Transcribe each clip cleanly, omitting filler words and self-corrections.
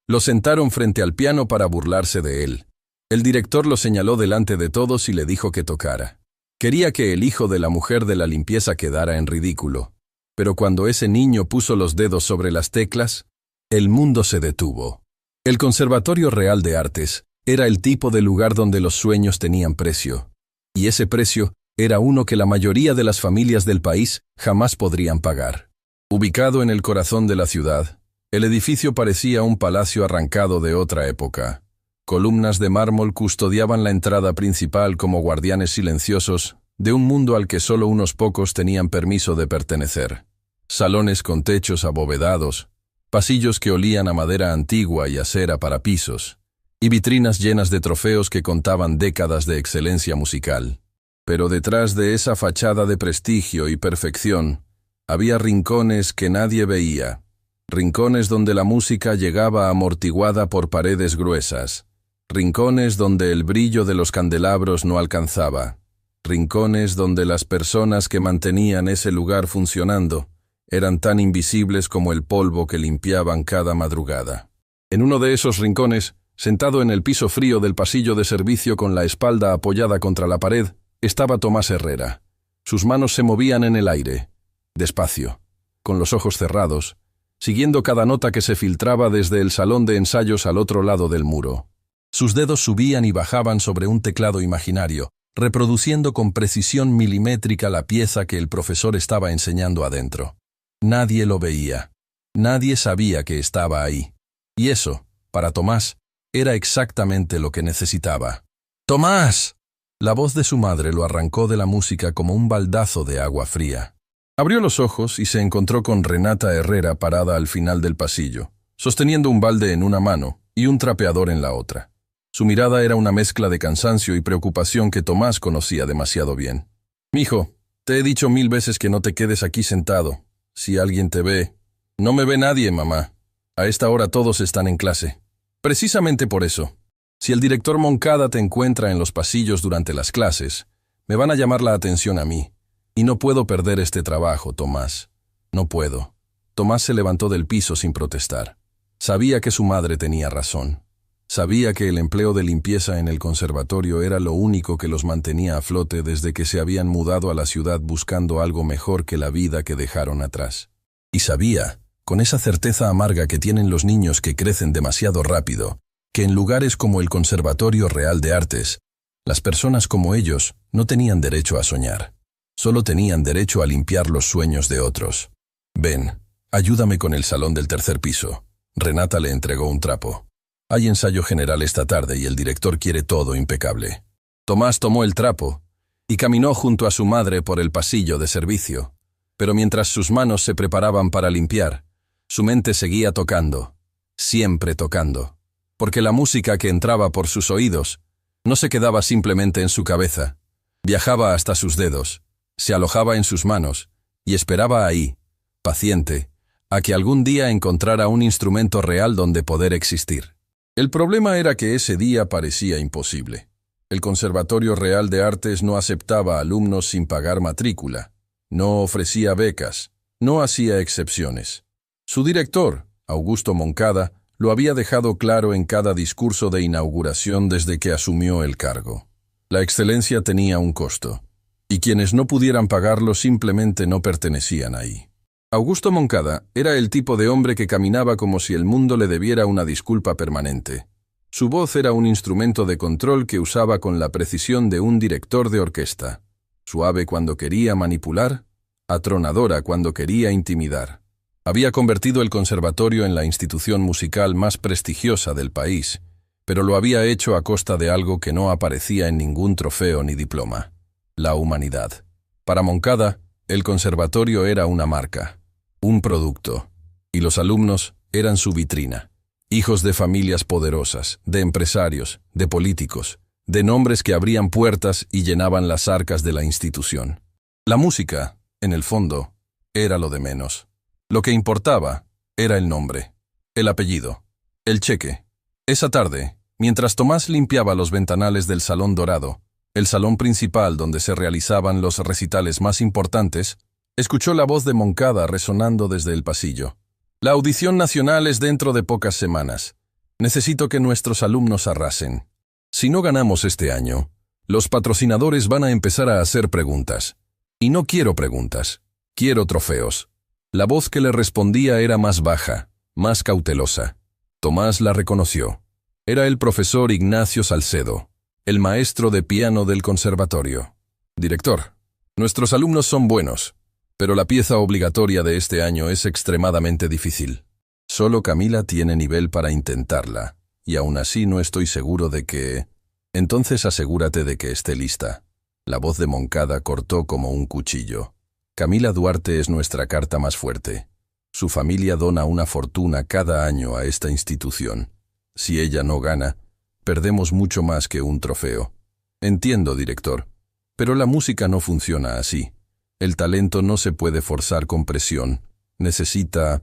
Lo sentaron frente al piano para burlarse de él. El director lo señaló delante de todos y le dijo que tocara. Quería que el hijo de la mujer de la limpieza quedara en ridículo. Pero cuando ese niño puso los dedos sobre las teclas, el mundo se detuvo. El Conservatorio Real de Artes era el tipo de lugar donde los sueños tenían precio. Y ese precio era uno que la mayoría de las familias del país jamás podrían pagar. Ubicado en el corazón de la ciudad, el edificio parecía un palacio arrancado de otra época. Columnas de mármol custodiaban la entrada principal como guardianes silenciosos de un mundo al que solo unos pocos tenían permiso de pertenecer. Salones con techos abovedados, pasillos que olían a madera antigua y acera para pisos, y vitrinas llenas de trofeos que contaban décadas de excelencia musical. Pero detrás de esa fachada de prestigio y perfección, había rincones que nadie veía, rincones donde la música llegaba amortiguada por paredes gruesas, rincones donde el brillo de los candelabros no alcanzaba, rincones donde las personas que mantenían ese lugar funcionando eran tan invisibles como el polvo que limpiaban cada madrugada. En uno de esos rincones, sentado en el piso frío del pasillo de servicio con la espalda apoyada contra la pared, estaba Tomás Herrera. Sus manos se movían en el aire, despacio, con los ojos cerrados, siguiendo cada nota que se filtraba desde el salón de ensayos al otro lado del muro. Sus dedos subían y bajaban sobre un teclado imaginario, reproduciendo con precisión milimétrica la pieza que el profesor estaba enseñando adentro. Nadie lo veía. Nadie sabía que estaba ahí. Y eso, para Tomás, era exactamente lo que necesitaba. ¡Tomás! La voz de su madre lo arrancó de la música como un baldazo de agua fría. Abrió los ojos y se encontró con Renata Herrera parada al final del pasillo, sosteniendo un balde en una mano y un trapeador en la otra. Su mirada era una mezcla de cansancio y preocupación que Tomás conocía demasiado bien. «Mijo, te he dicho 1000 veces que no te quedes aquí sentado. Si alguien te ve...» «No me ve nadie, mamá. A esta hora todos están en clase». «Precisamente por eso. Si el director Moncada te encuentra en los pasillos durante las clases, me van a llamar la atención a mí. Y no puedo perder este trabajo, Tomás. No puedo». Tomás se levantó del piso sin protestar. Sabía que su madre tenía razón. Sabía que el empleo de limpieza en el conservatorio era lo único que los mantenía a flote desde que se habían mudado a la ciudad buscando algo mejor que la vida que dejaron atrás. Y sabía, con esa certeza amarga que tienen los niños que crecen demasiado rápido, que en lugares como el Conservatorio Real de Artes, las personas como ellos no tenían derecho a soñar. Solo tenían derecho a limpiar los sueños de otros. «Ven, ayúdame con el salón del tercer piso». Renata le entregó un trapo. «Hay ensayo general esta tarde y el director quiere todo impecable». Tomás tomó el trapo y caminó junto a su madre por el pasillo de servicio. Pero mientras sus manos se preparaban para limpiar, su mente seguía tocando, siempre tocando. Porque la música que entraba por sus oídos no se quedaba simplemente en su cabeza, viajaba hasta sus dedos, se alojaba en sus manos y esperaba ahí, paciente, a que algún día encontrara un instrumento real donde poder existir. El problema era que ese día parecía imposible. El Conservatorio Real de Artes no aceptaba alumnos sin pagar matrícula, no ofrecía becas, no hacía excepciones. Su director, Augusto Moncada, lo había dejado claro en cada discurso de inauguración desde que asumió el cargo. La excelencia tenía un costo, y quienes no pudieran pagarlo simplemente no pertenecían ahí. Augusto Moncada era el tipo de hombre que caminaba como si el mundo le debiera una disculpa permanente. Su voz era un instrumento de control que usaba con la precisión de un director de orquesta, suave cuando quería manipular, atronadora cuando quería intimidar. Había convertido el conservatorio en la institución musical más prestigiosa del país, pero lo había hecho a costa de algo que no aparecía en ningún trofeo ni diploma: la humanidad. Para Moncada, el conservatorio era una marca, un producto, y los alumnos eran su vitrina. Hijos de familias poderosas, de empresarios, de políticos, de nombres que abrían puertas y llenaban las arcas de la institución. La música, en el fondo, era lo de menos. Lo que importaba era el nombre, el apellido, el cheque. Esa tarde, mientras Tomás limpiaba los ventanales del Salón Dorado, el salón principal donde se realizaban los recitales más importantes, escuchó la voz de Moncada resonando desde el pasillo. «La audición nacional es dentro de pocas semanas. Necesito que nuestros alumnos arrasen. Si no ganamos este año, los patrocinadores van a empezar a hacer preguntas. Y no quiero preguntas, quiero trofeos. La voz que le respondía era más baja, más cautelosa. Tomás la reconoció. Era el profesor Ignacio Salcedo, el maestro de piano del conservatorio. Director, nuestros alumnos son buenos, pero la pieza obligatoria de este año es extremadamente difícil. Solo Camila tiene nivel para intentarla, y aún así no estoy seguro de que... Entonces asegúrate de que esté lista. La voz de Moncada cortó como un cuchillo. Camila Duarte es nuestra carta más fuerte. Su familia dona una fortuna cada año a esta institución. Si ella no gana, perdemos mucho más que un trofeo. Entiendo, director, pero la música no funciona así. El talento no se puede forzar con presión. Necesita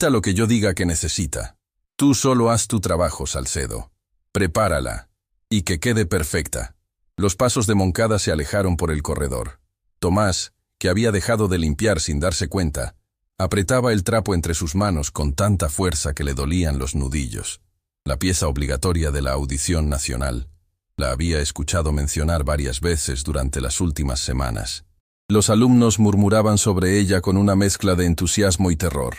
lo que yo diga que necesita. Tú solo haz tu trabajo, Salcedo. Prepárala. Y que quede perfecta. Los pasos de Moncada se alejaron por el corredor. Tomás, que había dejado de limpiar sin darse cuenta, apretaba el trapo entre sus manos con tanta fuerza que le dolían los nudillos. La pieza obligatoria de la audición nacional. La había escuchado mencionar varias veces durante las últimas semanas. Los alumnos murmuraban sobre ella con una mezcla de entusiasmo y terror.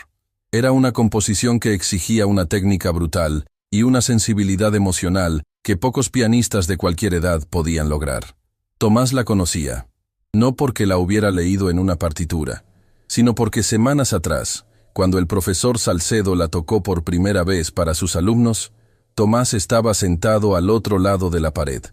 Era una composición que exigía una técnica brutal y una sensibilidad emocional que pocos pianistas de cualquier edad podían lograr. Tomás la conocía, no porque la hubiera leído en una partitura, sino porque semanas atrás, cuando el profesor Salcedo la tocó por primera vez para sus alumnos, Tomás estaba sentado al otro lado de la pared,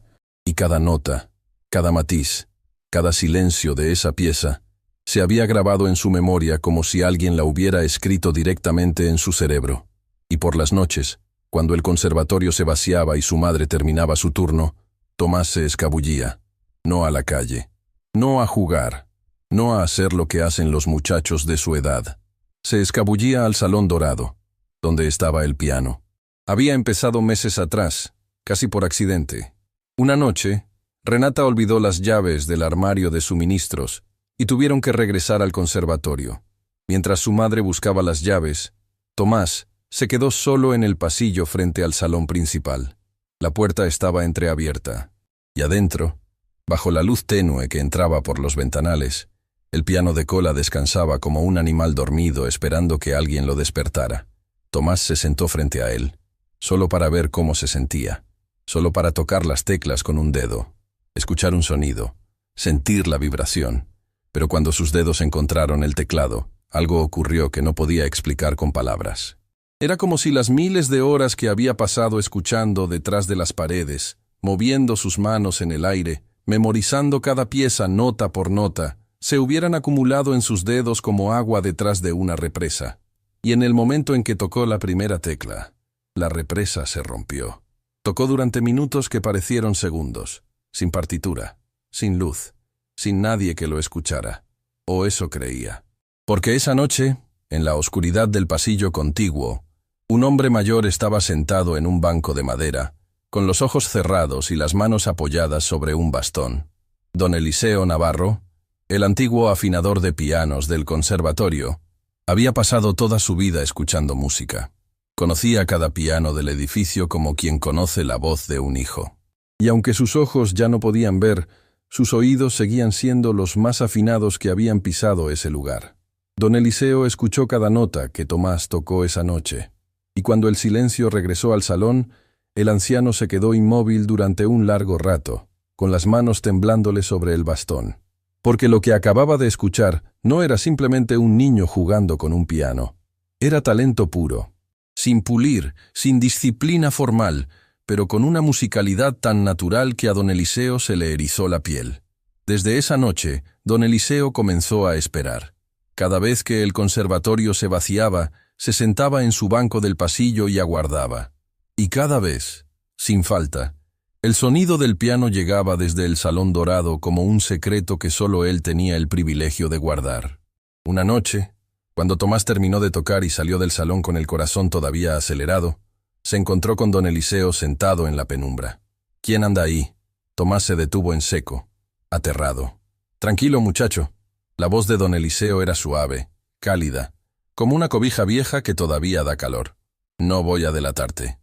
y cada nota, cada matiz, cada silencio de esa pieza se había grabado en su memoria como si alguien la hubiera escrito directamente en su cerebro. Y por las noches, cuando el conservatorio se vaciaba y su madre terminaba su turno, Tomás se escabullía, no a la calle, no a jugar, no a hacer lo que hacen los muchachos de su edad. Se escabullía al Salón Dorado, donde estaba el piano. Había empezado meses atrás, casi por accidente. Una noche, Renata olvidó las llaves del armario de suministros y tuvieron que regresar al conservatorio. Mientras su madre buscaba las llaves, Tomás se quedó solo en el pasillo frente al salón principal. La puerta estaba entreabierta, y adentro, bajo la luz tenue que entraba por los ventanales, el piano de cola descansaba como un animal dormido esperando que alguien lo despertara. Tomás se sentó frente a él, solo para ver cómo se sentía, solo para tocar las teclas con un dedo, escuchar un sonido, sentir la vibración. Pero cuando sus dedos encontraron el teclado, algo ocurrió que no podía explicar con palabras. Era como si las miles de horas que había pasado escuchando detrás de las paredes, moviendo sus manos en el aire, memorizando cada pieza nota por nota, se hubieran acumulado en sus dedos como agua detrás de una represa. Y en el momento en que tocó la primera tecla, la represa se rompió. Tocó durante minutos que parecieron segundos, sin partitura, sin luz, sin nadie que lo escuchara. O eso creía. Porque esa noche, en la oscuridad del pasillo contiguo, un hombre mayor estaba sentado en un banco de madera, con los ojos cerrados y las manos apoyadas sobre un bastón. Don Eliseo Navarro, el antiguo afinador de pianos del conservatorio, había pasado toda su vida escuchando música. Conocía cada piano del edificio como quien conoce la voz de un hijo. Y aunque sus ojos ya no podían ver, sus oídos seguían siendo los más afinados que habían pisado ese lugar. Don Eliseo escuchó cada nota que Tomás tocó esa noche, y cuando el silencio regresó al salón, el anciano se quedó inmóvil durante un largo rato, con las manos temblándole sobre el bastón. Porque lo que acababa de escuchar no era simplemente un niño jugando con un piano. Era talento puro, sin pulir, sin disciplina formal, pero con una musicalidad tan natural que a don Eliseo se le erizó la piel. Desde esa noche, don Eliseo comenzó a esperar. Cada vez que el conservatorio se vaciaba, se sentaba en su banco del pasillo y aguardaba. Y cada vez, sin falta, el sonido del piano llegaba desde el Salón Dorado como un secreto que solo él tenía el privilegio de guardar. Una noche, cuando Tomás terminó de tocar y salió del salón con el corazón todavía acelerado, se encontró con don Eliseo sentado en la penumbra. ¿Quién anda ahí? Tomás se detuvo en seco, aterrado. Tranquilo, muchacho. La voz de don Eliseo era suave, cálida, como una cobija vieja que todavía da calor. No voy a delatarte.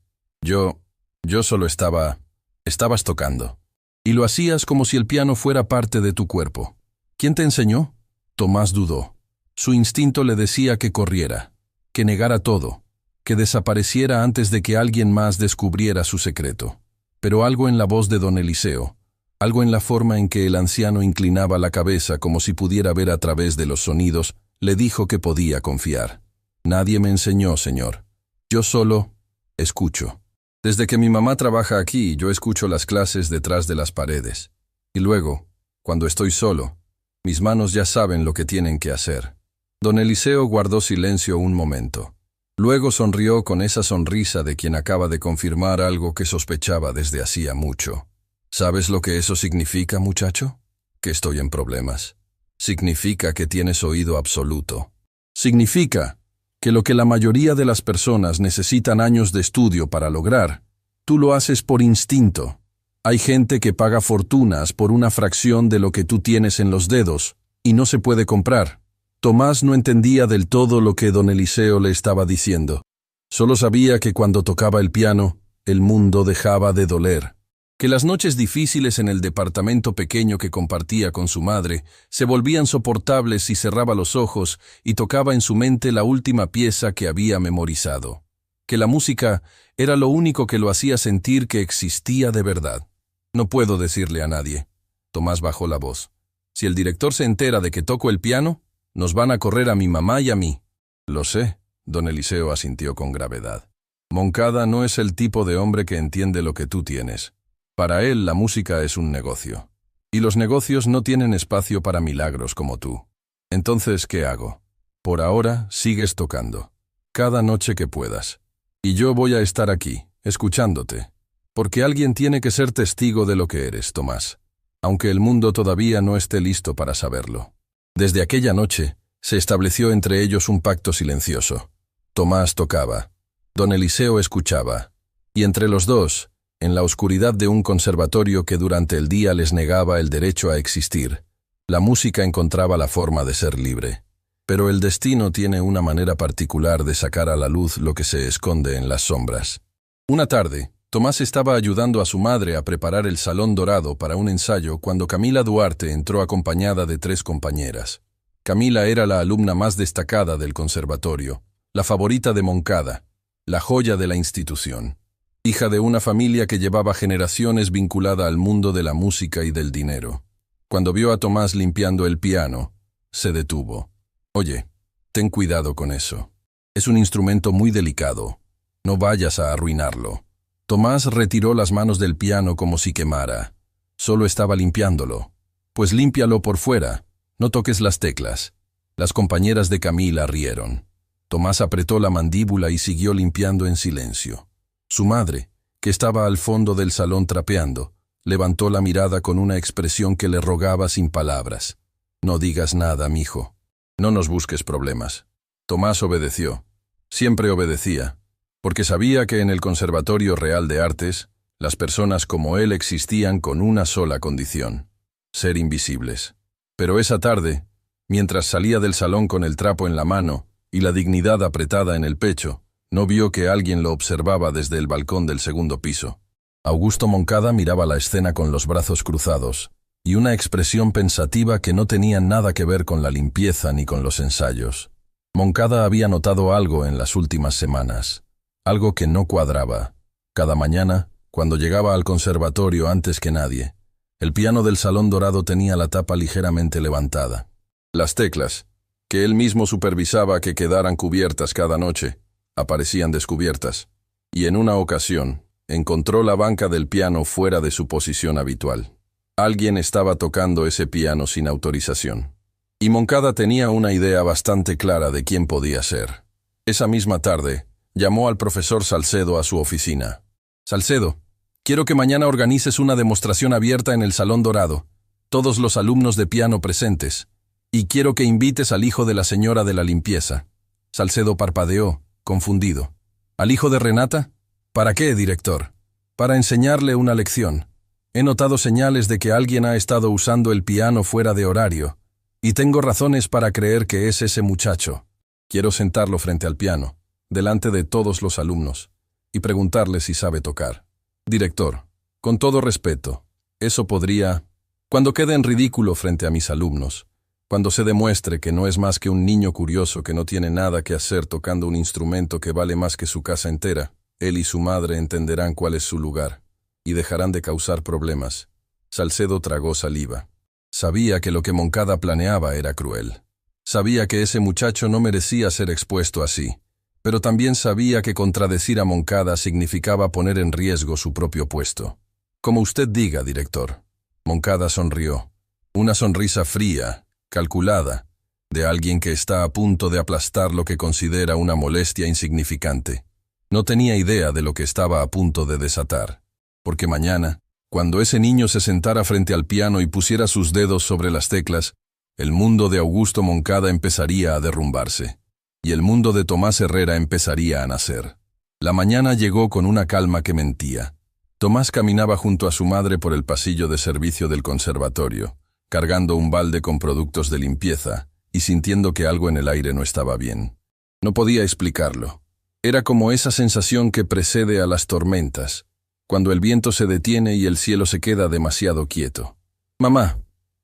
Yo, yo solo estabas tocando. Y lo hacías como si el piano fuera parte de tu cuerpo. ¿Quién te enseñó? Tomás dudó. Su instinto le decía que corriera, que negara todo, que desapareciera antes de que alguien más descubriera su secreto. Pero algo en la voz de don Eliseo, algo en la forma en que el anciano inclinaba la cabeza como si pudiera ver a través de los sonidos, le dijo que podía confiar. Nadie me enseñó, señor. Yo solo escucho. Desde que mi mamá trabaja aquí, yo escucho las clases detrás de las paredes. Y luego, cuando estoy solo, mis manos ya saben lo que tienen que hacer. Don Eliseo guardó silencio un momento. Luego sonrió con esa sonrisa de quien acaba de confirmar algo que sospechaba desde hacía mucho. ¿Sabes lo que eso significa, muchacho? Que estoy en problemas. Significa que tienes oído absoluto. Significa que lo que la mayoría de las personas necesitan años de estudio para lograr, tú lo haces por instinto. Hay gente que paga fortunas por una fracción de lo que tú tienes en los dedos, y no se puede comprar. Tomás no entendía del todo lo que don Eliseo le estaba diciendo. Solo sabía que cuando tocaba el piano, el mundo dejaba de doler. Que las noches difíciles en el departamento pequeño que compartía con su madre se volvían soportables si cerraba los ojos y tocaba en su mente la última pieza que había memorizado. Que la música era lo único que lo hacía sentir que existía de verdad. No puedo decirle a nadie. Tomás bajó la voz. Si el director se entera de que toco el piano, nos van a correr a mi mamá y a mí. Lo sé, don Eliseo asintió con gravedad. Moncada no es el tipo de hombre que entiende lo que tú tienes. Para él la música es un negocio. Y los negocios no tienen espacio para milagros como tú. Entonces, ¿qué hago? Por ahora, sigues tocando. Cada noche que puedas. Y yo voy a estar aquí, escuchándote. Porque alguien tiene que ser testigo de lo que eres, Tomás. Aunque el mundo todavía no esté listo para saberlo. Desde aquella noche, se estableció entre ellos un pacto silencioso. Tomás tocaba. Don Eliseo escuchaba. Y entre los dos, en la oscuridad de un conservatorio que durante el día les negaba el derecho a existir, la música encontraba la forma de ser libre. Pero el destino tiene una manera particular de sacar a la luz lo que se esconde en las sombras. Una tarde, Tomás estaba ayudando a su madre a preparar el salón dorado para un ensayo cuando Camila Duarte entró acompañada de 3 compañeras. Camila era la alumna más destacada del conservatorio, la favorita de Moncada, la joya de la institución. Hija de una familia que llevaba generaciones vinculada al mundo de la música y del dinero. Cuando vio a Tomás limpiando el piano, se detuvo. Oye, ten cuidado con eso. Es un instrumento muy delicado. No vayas a arruinarlo. Tomás retiró las manos del piano como si quemara. Solo estaba limpiándolo. Pues límpialo por fuera. No toques las teclas. Las compañeras de Camila rieron. Tomás apretó la mandíbula y siguió limpiando en silencio. Su madre, que estaba al fondo del salón trapeando, levantó la mirada con una expresión que le rogaba sin palabras. No digas nada, mijo. No nos busques problemas. Tomás obedeció. Siempre obedecía, porque sabía que en el Conservatorio Real de Artes, las personas como él existían con una sola condición: ser invisibles. Pero esa tarde, mientras salía del salón con el trapo en la mano y la dignidad apretada en el pecho, no vio que alguien lo observaba desde el balcón del segundo piso. Augusto Moncada miraba la escena con los brazos cruzados y una expresión pensativa que no tenía nada que ver con la limpieza ni con los ensayos. Moncada había notado algo en las últimas semanas, algo que no cuadraba. Cada mañana, cuando llegaba al conservatorio antes que nadie, el piano del salón dorado tenía la tapa ligeramente levantada. Las teclas, que él mismo supervisaba que quedaran cubiertas cada noche, aparecían descubiertas, y en una ocasión encontró la banca del piano fuera de su posición habitual. Alguien estaba tocando ese piano sin autorización. Y Moncada tenía una idea bastante clara de quién podía ser. Esa misma tarde, llamó al profesor Salcedo a su oficina. «Salcedo, quiero que mañana organices una demostración abierta en el Salón Dorado, todos los alumnos de piano presentes, y quiero que invites al hijo de la señora de la limpieza». Salcedo parpadeó, confundido. «¿Al hijo de Renata? ¿Para qué, director?» «Para enseñarle una lección. He notado señales de que alguien ha estado usando el piano fuera de horario, y tengo razones para creer que es ese muchacho. Quiero sentarlo frente al piano, delante de todos los alumnos, y preguntarle si sabe tocar. Director, con todo respeto, eso podría... Cuando quede en ridículo frente a mis alumnos, cuando se demuestre que no es más que un niño curioso que no tiene nada que hacer tocando un instrumento que vale más que su casa entera, él y su madre entenderán cuál es su lugar, y dejarán de causar problemas. Salcedo tragó saliva. Sabía que lo que Moncada planeaba era cruel. Sabía que ese muchacho no merecía ser expuesto así, pero también sabía que contradecir a Moncada significaba poner en riesgo su propio puesto. Como usted diga, director. Moncada sonrió. Una sonrisa fría, calculada, de alguien que está a punto de aplastar lo que considera una molestia insignificante. No tenía idea de lo que estaba a punto de desatar, porque mañana, cuando ese niño se sentara frente al piano y pusiera sus dedos sobre las teclas, el mundo de Augusto Moncada empezaría a derrumbarse, y el mundo de Tomás Herrera empezaría a nacer. La mañana llegó con una calma que mentía. Tomás caminaba junto a su madre por el pasillo de servicio del conservatorio, cargando un balde con productos de limpieza y sintiendo que algo en el aire no estaba bien. No podía explicarlo. Era como esa sensación que precede a las tormentas, cuando el viento se detiene y el cielo se queda demasiado quieto. «Mamá,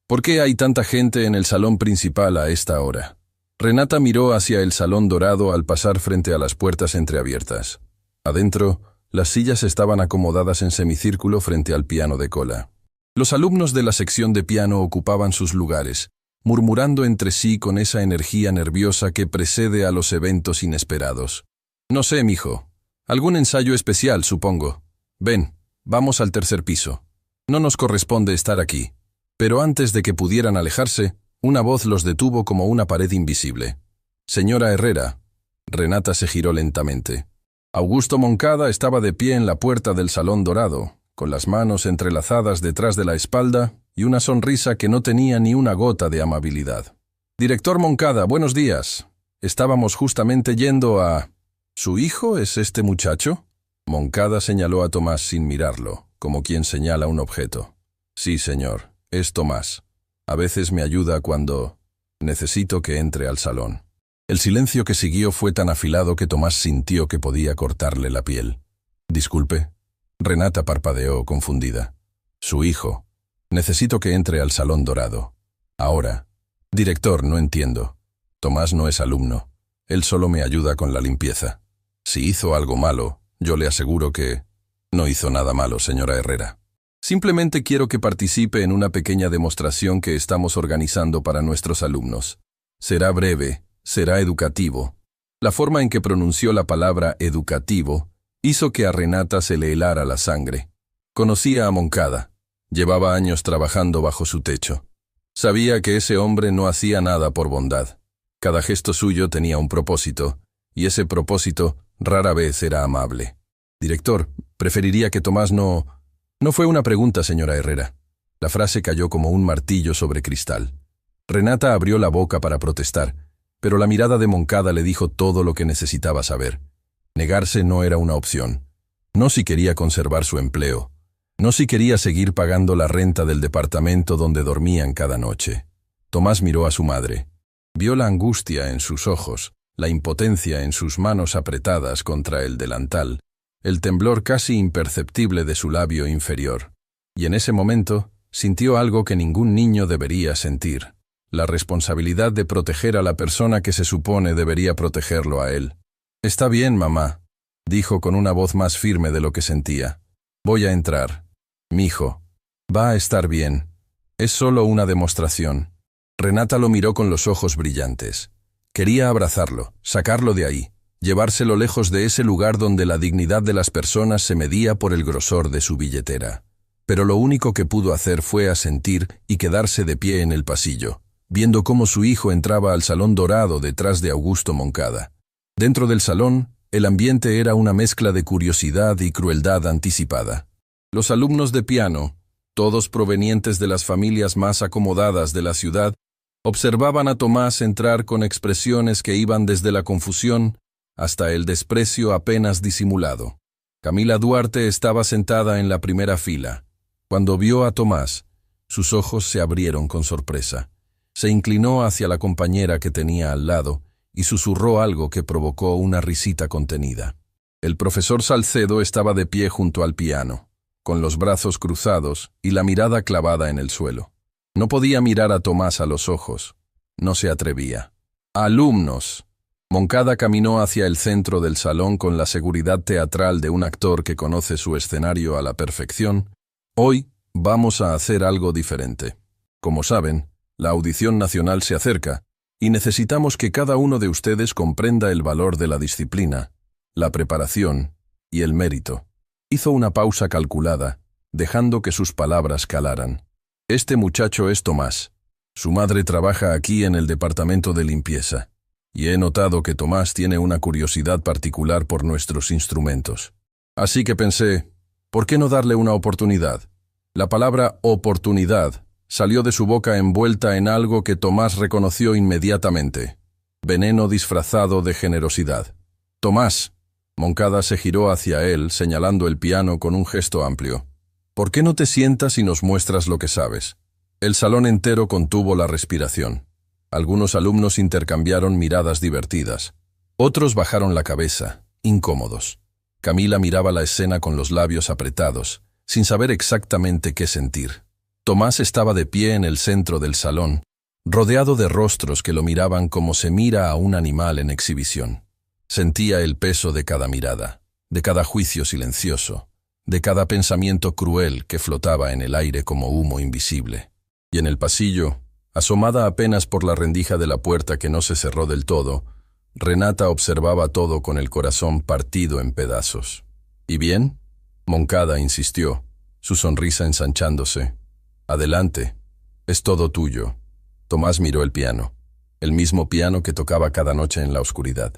¿por qué hay tanta gente en el salón principal a esta hora?» Renata miró hacia el salón dorado al pasar frente a las puertas entreabiertas. Adentro, las sillas estaban acomodadas en semicírculo frente al piano de cola. Los alumnos de la sección de piano ocupaban sus lugares, murmurando entre sí con esa energía nerviosa que precede a los eventos inesperados. «No sé, mijo. Algún ensayo especial, supongo. Ven, vamos al tercer piso. No nos corresponde estar aquí». Pero antes de que pudieran alejarse, una voz los detuvo como una pared invisible. «Señora Herrera». Renata se giró lentamente. Augusto Moncada estaba de pie en la puerta del salón dorado, con las manos entrelazadas detrás de la espalda y una sonrisa que no tenía ni una gota de amabilidad. «Director Moncada, buenos días. Estábamos justamente yendo a... ¿Su hijo es este muchacho?» Moncada señaló a Tomás sin mirarlo, como quien señala un objeto. «Sí, señor, es Tomás. A veces me ayuda cuando... necesito que entre al salón». El silencio que siguió fue tan afilado que Tomás sintió que podía cortarle la piel. «Disculpe». Renata parpadeó, confundida. «Su hijo. Necesito que entre al salón dorado. Ahora». «Director, no entiendo. Tomás no es alumno. Él solo me ayuda con la limpieza. Si hizo algo malo, yo le aseguro que... No hizo nada malo, señora Herrera. Simplemente quiero que participe en una pequeña demostración que estamos organizando para nuestros alumnos. Será breve, será educativo». La forma en que pronunció la palabra educativo hizo que a Renata se le helara la sangre. Conocía a Moncada. Llevaba años trabajando bajo su techo. Sabía que ese hombre no hacía nada por bondad. Cada gesto suyo tenía un propósito, y ese propósito rara vez era amable. «Director, preferiría que Tomás no...» «No fue una pregunta, señora Herrera». La frase cayó como un martillo sobre cristal. Renata abrió la boca para protestar, pero la mirada de Moncada le dijo todo lo que necesitaba saber. Negarse no era una opción. No si quería conservar su empleo. No si quería seguir pagando la renta del departamento donde dormían cada noche. Tomás miró a su madre. Vio la angustia en sus ojos, la impotencia en sus manos apretadas contra el delantal, el temblor casi imperceptible de su labio inferior. Y en ese momento sintió algo que ningún niño debería sentir: la responsabilidad de proteger a la persona que se supone debería protegerlo a él. «Está bien, mamá», dijo con una voz más firme de lo que sentía. «Voy a entrar. Mijo, va a estar bien. Es solo una demostración». Renata lo miró con los ojos brillantes. Quería abrazarlo, sacarlo de ahí, llevárselo lejos de ese lugar donde la dignidad de las personas se medía por el grosor de su billetera. Pero lo único que pudo hacer fue asentir y quedarse de pie en el pasillo, viendo cómo su hijo entraba al salón dorado detrás de Augusto Moncada. Dentro del salón, el ambiente era una mezcla de curiosidad y crueldad anticipada. Los alumnos de piano, todos provenientes de las familias más acomodadas de la ciudad, observaban a Tomás entrar con expresiones que iban desde la confusión hasta el desprecio apenas disimulado. Camila Duarte estaba sentada en la primera fila. Cuando vio a Tomás, sus ojos se abrieron con sorpresa. Se inclinó hacia la compañera que tenía al lado y susurró algo que provocó una risita contenida. El profesor Salcedo estaba de pie junto al piano, con los brazos cruzados y la mirada clavada en el suelo. No podía mirar a Tomás a los ojos. No se atrevía. «Alumnos». Moncada caminó hacia el centro del salón con la seguridad teatral de un actor que conoce su escenario a la perfección. «Hoy vamos a hacer algo diferente. Como saben, la audición nacional se acerca y necesitamos que cada uno de ustedes comprenda el valor de la disciplina, la preparación y el mérito». Hizo una pausa calculada, dejando que sus palabras calaran. «Este muchacho es Tomás. Su madre trabaja aquí en el departamento de limpieza, y he notado que Tomás tiene una curiosidad particular por nuestros instrumentos. Así que pensé, ¿por qué no darle una oportunidad?» La palabra oportunidad salió de su boca envuelta en algo que Tomás reconoció inmediatamente: veneno disfrazado de generosidad. «Tomás». Moncada se giró hacia él, señalando el piano con un gesto amplio. «¿Por qué no te sientas y nos muestras lo que sabes?» El salón entero contuvo la respiración. Algunos alumnos intercambiaron miradas divertidas. Otros bajaron la cabeza, incómodos. Camila miraba la escena con los labios apretados, sin saber exactamente qué sentir. Tomás estaba de pie en el centro del salón, rodeado de rostros que lo miraban como se mira a un animal en exhibición. Sentía el peso de cada mirada, de cada juicio silencioso, de cada pensamiento cruel que flotaba en el aire como humo invisible. Y en el pasillo, asomada apenas por la rendija de la puerta que no se cerró del todo, Renata observaba todo con el corazón partido en pedazos. «¿Y bien?», Moncada insistió, su sonrisa ensanchándose. «Adelante, es todo tuyo». Tomás miró el piano, el mismo piano que tocaba cada noche en la oscuridad.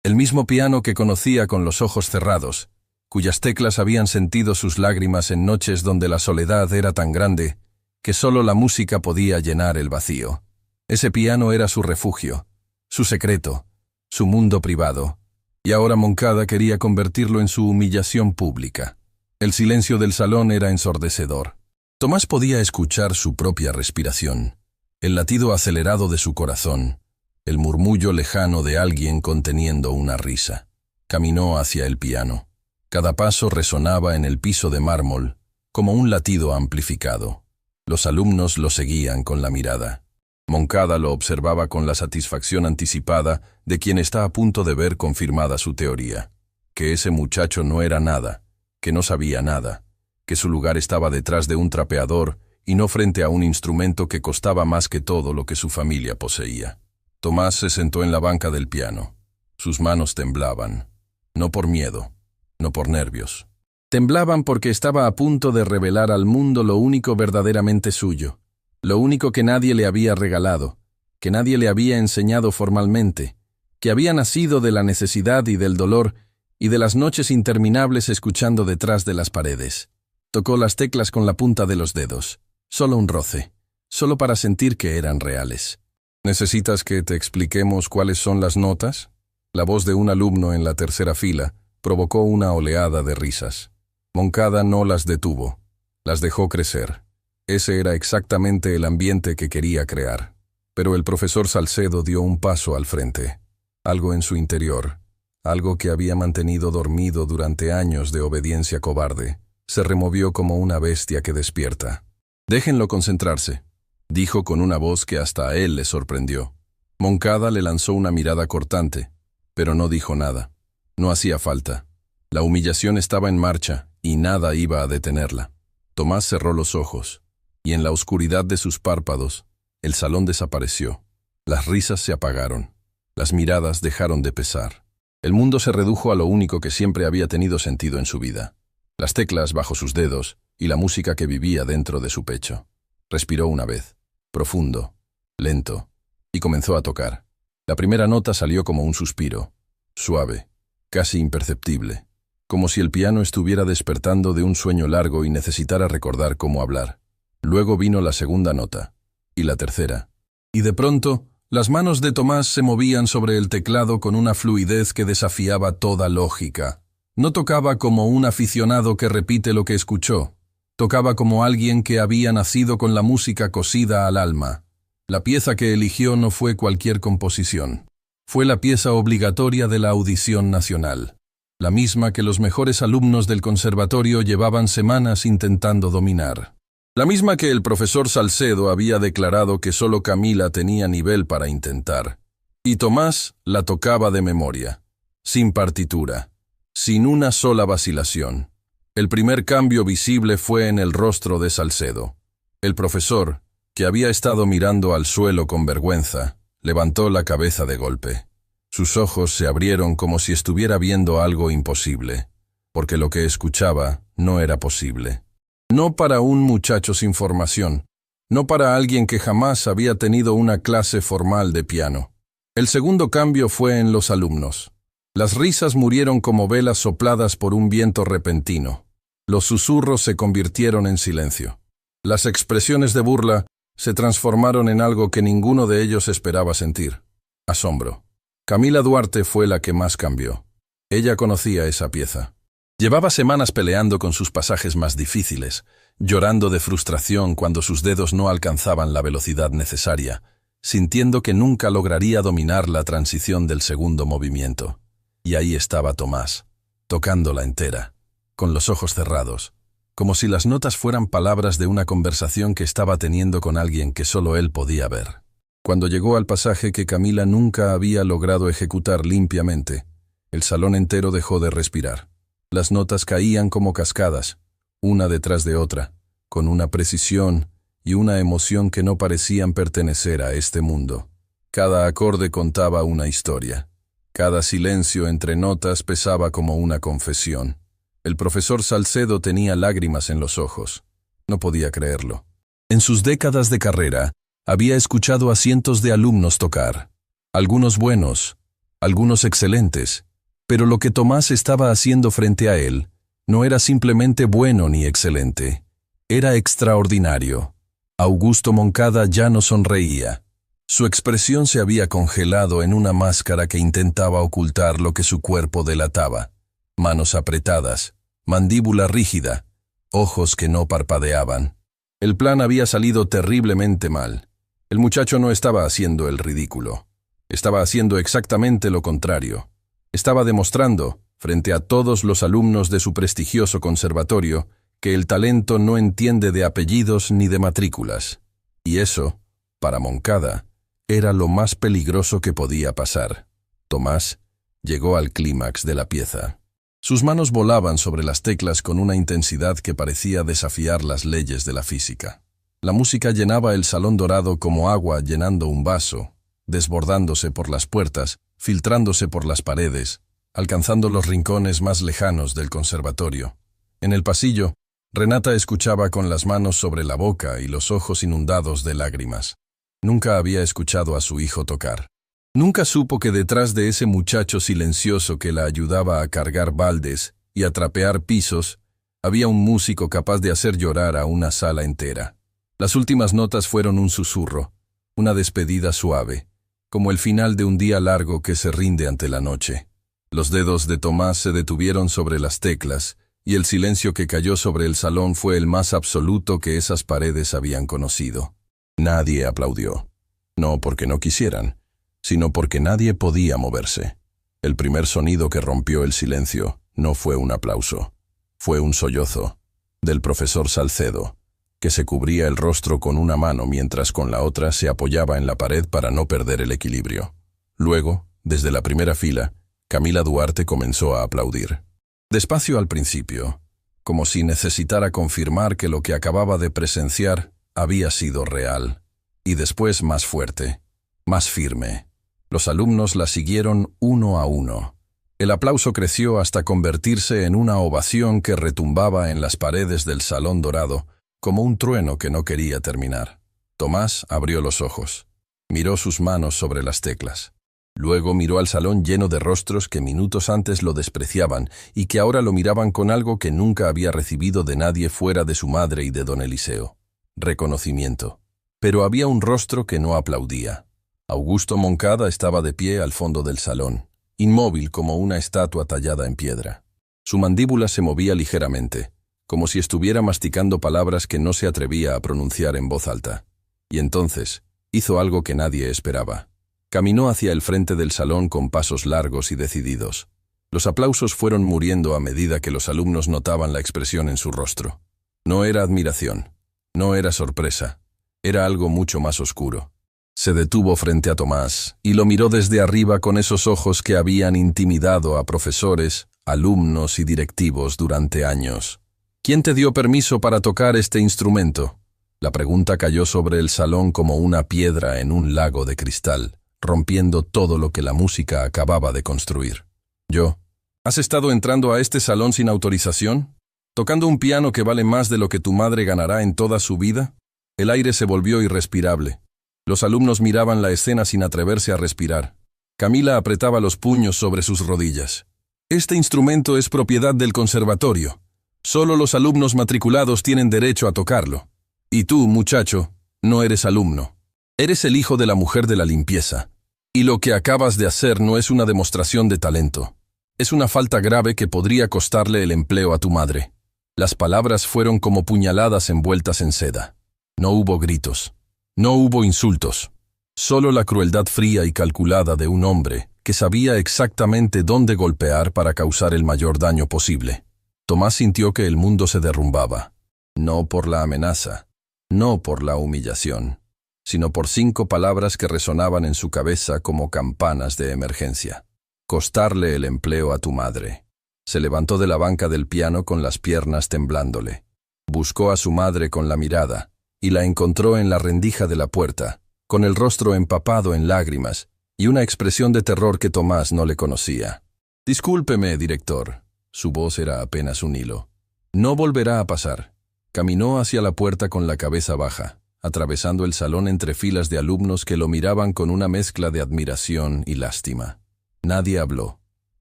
El mismo piano que conocía con los ojos cerrados, cuyas teclas habían sentido sus lágrimas en noches donde la soledad era tan grande que solo la música podía llenar el vacío. Ese piano era su refugio, su secreto, su mundo privado, y ahora Moncada quería convertirlo en su humillación pública. El silencio del salón era ensordecedor. Tomás podía escuchar su propia respiración, el latido acelerado de su corazón, el murmullo lejano de alguien conteniendo una risa. Caminó hacia el piano. Cada paso resonaba en el piso de mármol, como un latido amplificado. Los alumnos lo seguían con la mirada. Moncada lo observaba con la satisfacción anticipada de quien está a punto de ver confirmada su teoría: que ese muchacho no era nada, que no sabía nada, que su lugar estaba detrás de un trapeador y no frente a un instrumento que costaba más que todo lo que su familia poseía. Tomás se sentó en la banca del piano. Sus manos temblaban, no por miedo, no por nervios. Temblaban porque estaba a punto de revelar al mundo lo único verdaderamente suyo, lo único que nadie le había regalado, que nadie le había enseñado formalmente, que había nacido de la necesidad y del dolor y de las noches interminables escuchando detrás de las paredes. Tocó las teclas con la punta de los dedos, solo un roce, solo para sentir que eran reales. «¿Necesitas que te expliquemos cuáles son las notas?». La voz de un alumno en la tercera fila provocó una oleada de risas. Moncada no las detuvo, las dejó crecer. Ese era exactamente el ambiente que quería crear. Pero el profesor Salcedo dio un paso al frente. Algo en su interior, algo que había mantenido dormido durante años de obediencia cobarde, se removió como una bestia que despierta. «Déjenlo concentrarse», dijo con una voz que hasta a él le sorprendió. Moncada le lanzó una mirada cortante, pero no dijo nada. No hacía falta. La humillación estaba en marcha y nada iba a detenerla. Tomás cerró los ojos, y en la oscuridad de sus párpados, el salón desapareció. Las risas se apagaron. Las miradas dejaron de pesar. El mundo se redujo a lo único que siempre había tenido sentido en su vida: las teclas bajo sus dedos y la música que vivía dentro de su pecho. Respiró una vez, profundo, lento, y comenzó a tocar. La primera nota salió como un suspiro, suave, casi imperceptible, como si el piano estuviera despertando de un sueño largo y necesitara recordar cómo hablar. Luego vino la segunda nota, y la tercera, y de pronto las manos de Tomás se movían sobre el teclado con una fluidez que desafiaba toda lógica. No tocaba como un aficionado que repite lo que escuchó, tocaba como alguien que había nacido con la música cosida al alma. La pieza que eligió no fue cualquier composición. Fue la pieza obligatoria de la audición nacional. la misma que los mejores alumnos del conservatorio llevaban semanas intentando dominar. La misma que el profesor Salcedo había declarado que solo Camila tenía nivel para intentar. Y Tomás la tocaba de memoria, sin partitura, sin una sola vacilación. El primer cambio visible fue en el rostro de Salcedo. El profesor, que había estado mirando al suelo con vergüenza, levantó la cabeza de golpe. Sus ojos se abrieron como si estuviera viendo algo imposible, porque lo que escuchaba no era posible. No para un muchacho sin formación, no para alguien que jamás había tenido una clase formal de piano. El segundo cambio fue en los alumnos. Las risas murieron como velas sopladas por un viento repentino. Los susurros se convirtieron en silencio. Las expresiones de burla se transformaron en algo que ninguno de ellos esperaba sentir: asombro. Camila Duarte fue la que más cambió. Ella conocía esa pieza. Llevaba semanas peleando con sus pasajes más difíciles, llorando de frustración cuando sus dedos no alcanzaban la velocidad necesaria, sintiendo que nunca lograría dominar la transición del segundo movimiento. Y ahí estaba Tomás, tocándola entera, con los ojos cerrados, como si las notas fueran palabras de una conversación que estaba teniendo con alguien que solo él podía ver. Cuando llegó al pasaje que Camila nunca había logrado ejecutar limpiamente, el salón entero dejó de respirar. Las notas caían como cascadas, una detrás de otra, con una precisión y una emoción que no parecían pertenecer a este mundo. Cada acorde contaba una historia. Cada silencio entre notas pesaba como una confesión. El profesor Salcedo tenía lágrimas en los ojos. No podía creerlo. En sus décadas de carrera, había escuchado a cientos de alumnos tocar. Algunos buenos, algunos excelentes. Pero lo que Tomás estaba haciendo frente a él no era simplemente bueno ni excelente. Era extraordinario. Augusto Moncada ya no sonreía. Su expresión se había congelado en una máscara que intentaba ocultar lo que su cuerpo delataba. Manos apretadas, mandíbula rígida, ojos que no parpadeaban. El plan había salido terriblemente mal. El muchacho no estaba haciendo el ridículo. Estaba haciendo exactamente lo contrario. Estaba demostrando, frente a todos los alumnos de su prestigioso conservatorio, que el talento no entiende de apellidos ni de matrículas. Y eso, para Moncada, era lo más peligroso que podía pasar. Tomás llegó al clímax de la pieza. Sus manos volaban sobre las teclas con una intensidad que parecía desafiar las leyes de la física. La música llenaba el salón dorado como agua llenando un vaso, desbordándose por las puertas, filtrándose por las paredes, alcanzando los rincones más lejanos del conservatorio. En el pasillo, Renata escuchaba con las manos sobre la boca y los ojos inundados de lágrimas. Nunca había escuchado a su hijo tocar. Nunca supo que detrás de ese muchacho silencioso que la ayudaba a cargar baldes y a trapear pisos, había un músico capaz de hacer llorar a una sala entera. Las últimas notas fueron un susurro, una despedida suave, como el final de un día largo que se rinde ante la noche. Los dedos de Tomás se detuvieron sobre las teclas, y el silencio que cayó sobre el salón fue el más absoluto que esas paredes habían conocido. Nadie aplaudió. No porque no quisieran, sino porque nadie podía moverse. El primer sonido que rompió el silencio no fue un aplauso. Fue un sollozo, del profesor Salcedo, que se cubría el rostro con una mano mientras con la otra se apoyaba en la pared para no perder el equilibrio. Luego, desde la primera fila, Camila Duarte comenzó a aplaudir. Despacio al principio, como si necesitara confirmar que lo que acababa de presenciar había sido real, y después más fuerte, más firme. Los alumnos la siguieron uno a uno. El aplauso creció hasta convertirse en una ovación que retumbaba en las paredes del salón dorado, como un trueno que no quería terminar. Tomás abrió los ojos. Miró sus manos sobre las teclas. Luego miró al salón lleno de rostros que minutos antes lo despreciaban y que ahora lo miraban con algo que nunca había recibido de nadie fuera de su madre y de don Eliseo: reconocimiento. Pero había un rostro que no aplaudía. Augusto Moncada estaba de pie al fondo del salón, inmóvil como una estatua tallada en piedra. Su mandíbula se movía ligeramente, como si estuviera masticando palabras que no se atrevía a pronunciar en voz alta. Y entonces hizo algo que nadie esperaba. Caminó hacia el frente del salón con pasos largos y decididos. Los aplausos fueron muriendo a medida que los alumnos notaban la expresión en su rostro. No era admiración, no era sorpresa, era algo mucho más oscuro. Se detuvo frente a Tomás y lo miró desde arriba con esos ojos que habían intimidado a profesores, alumnos y directivos durante años. ¿Quién te dio permiso para tocar este instrumento? La pregunta cayó sobre el salón como una piedra en un lago de cristal, rompiendo todo lo que la música acababa de construir. Yo. ¿Has estado entrando a este salón sin autorización? ¿Tocando un piano que vale más de lo que tu madre ganará en toda su vida? El aire se volvió irrespirable. Los alumnos miraban la escena sin atreverse a respirar. Camila apretaba los puños sobre sus rodillas. Este instrumento es propiedad del conservatorio. Solo los alumnos matriculados tienen derecho a tocarlo. Y tú, muchacho, no eres alumno. Eres el hijo de la mujer de la limpieza. Y lo que acabas de hacer no es una demostración de talento. Es una falta grave que podría costarle el empleo a tu madre. Las palabras fueron como puñaladas envueltas en seda. No hubo gritos. No hubo insultos. Solo la crueldad fría y calculada de un hombre que sabía exactamente dónde golpear para causar el mayor daño posible. Tomás sintió que el mundo se derrumbaba. No por la amenaza, no por la humillación, sino por 5 palabras que resonaban en su cabeza como campanas de emergencia. Costarle el empleo a tu madre. Se levantó de la banca del piano con las piernas temblándole. Buscó a su madre con la mirada y la encontró en la rendija de la puerta, con el rostro empapado en lágrimas y una expresión de terror que Tomás no le conocía. «Discúlpeme, director». Su voz era apenas un hilo. «No volverá a pasar». Caminó hacia la puerta con la cabeza baja, atravesando el salón entre filas de alumnos que lo miraban con una mezcla de admiración y lástima. Nadie habló,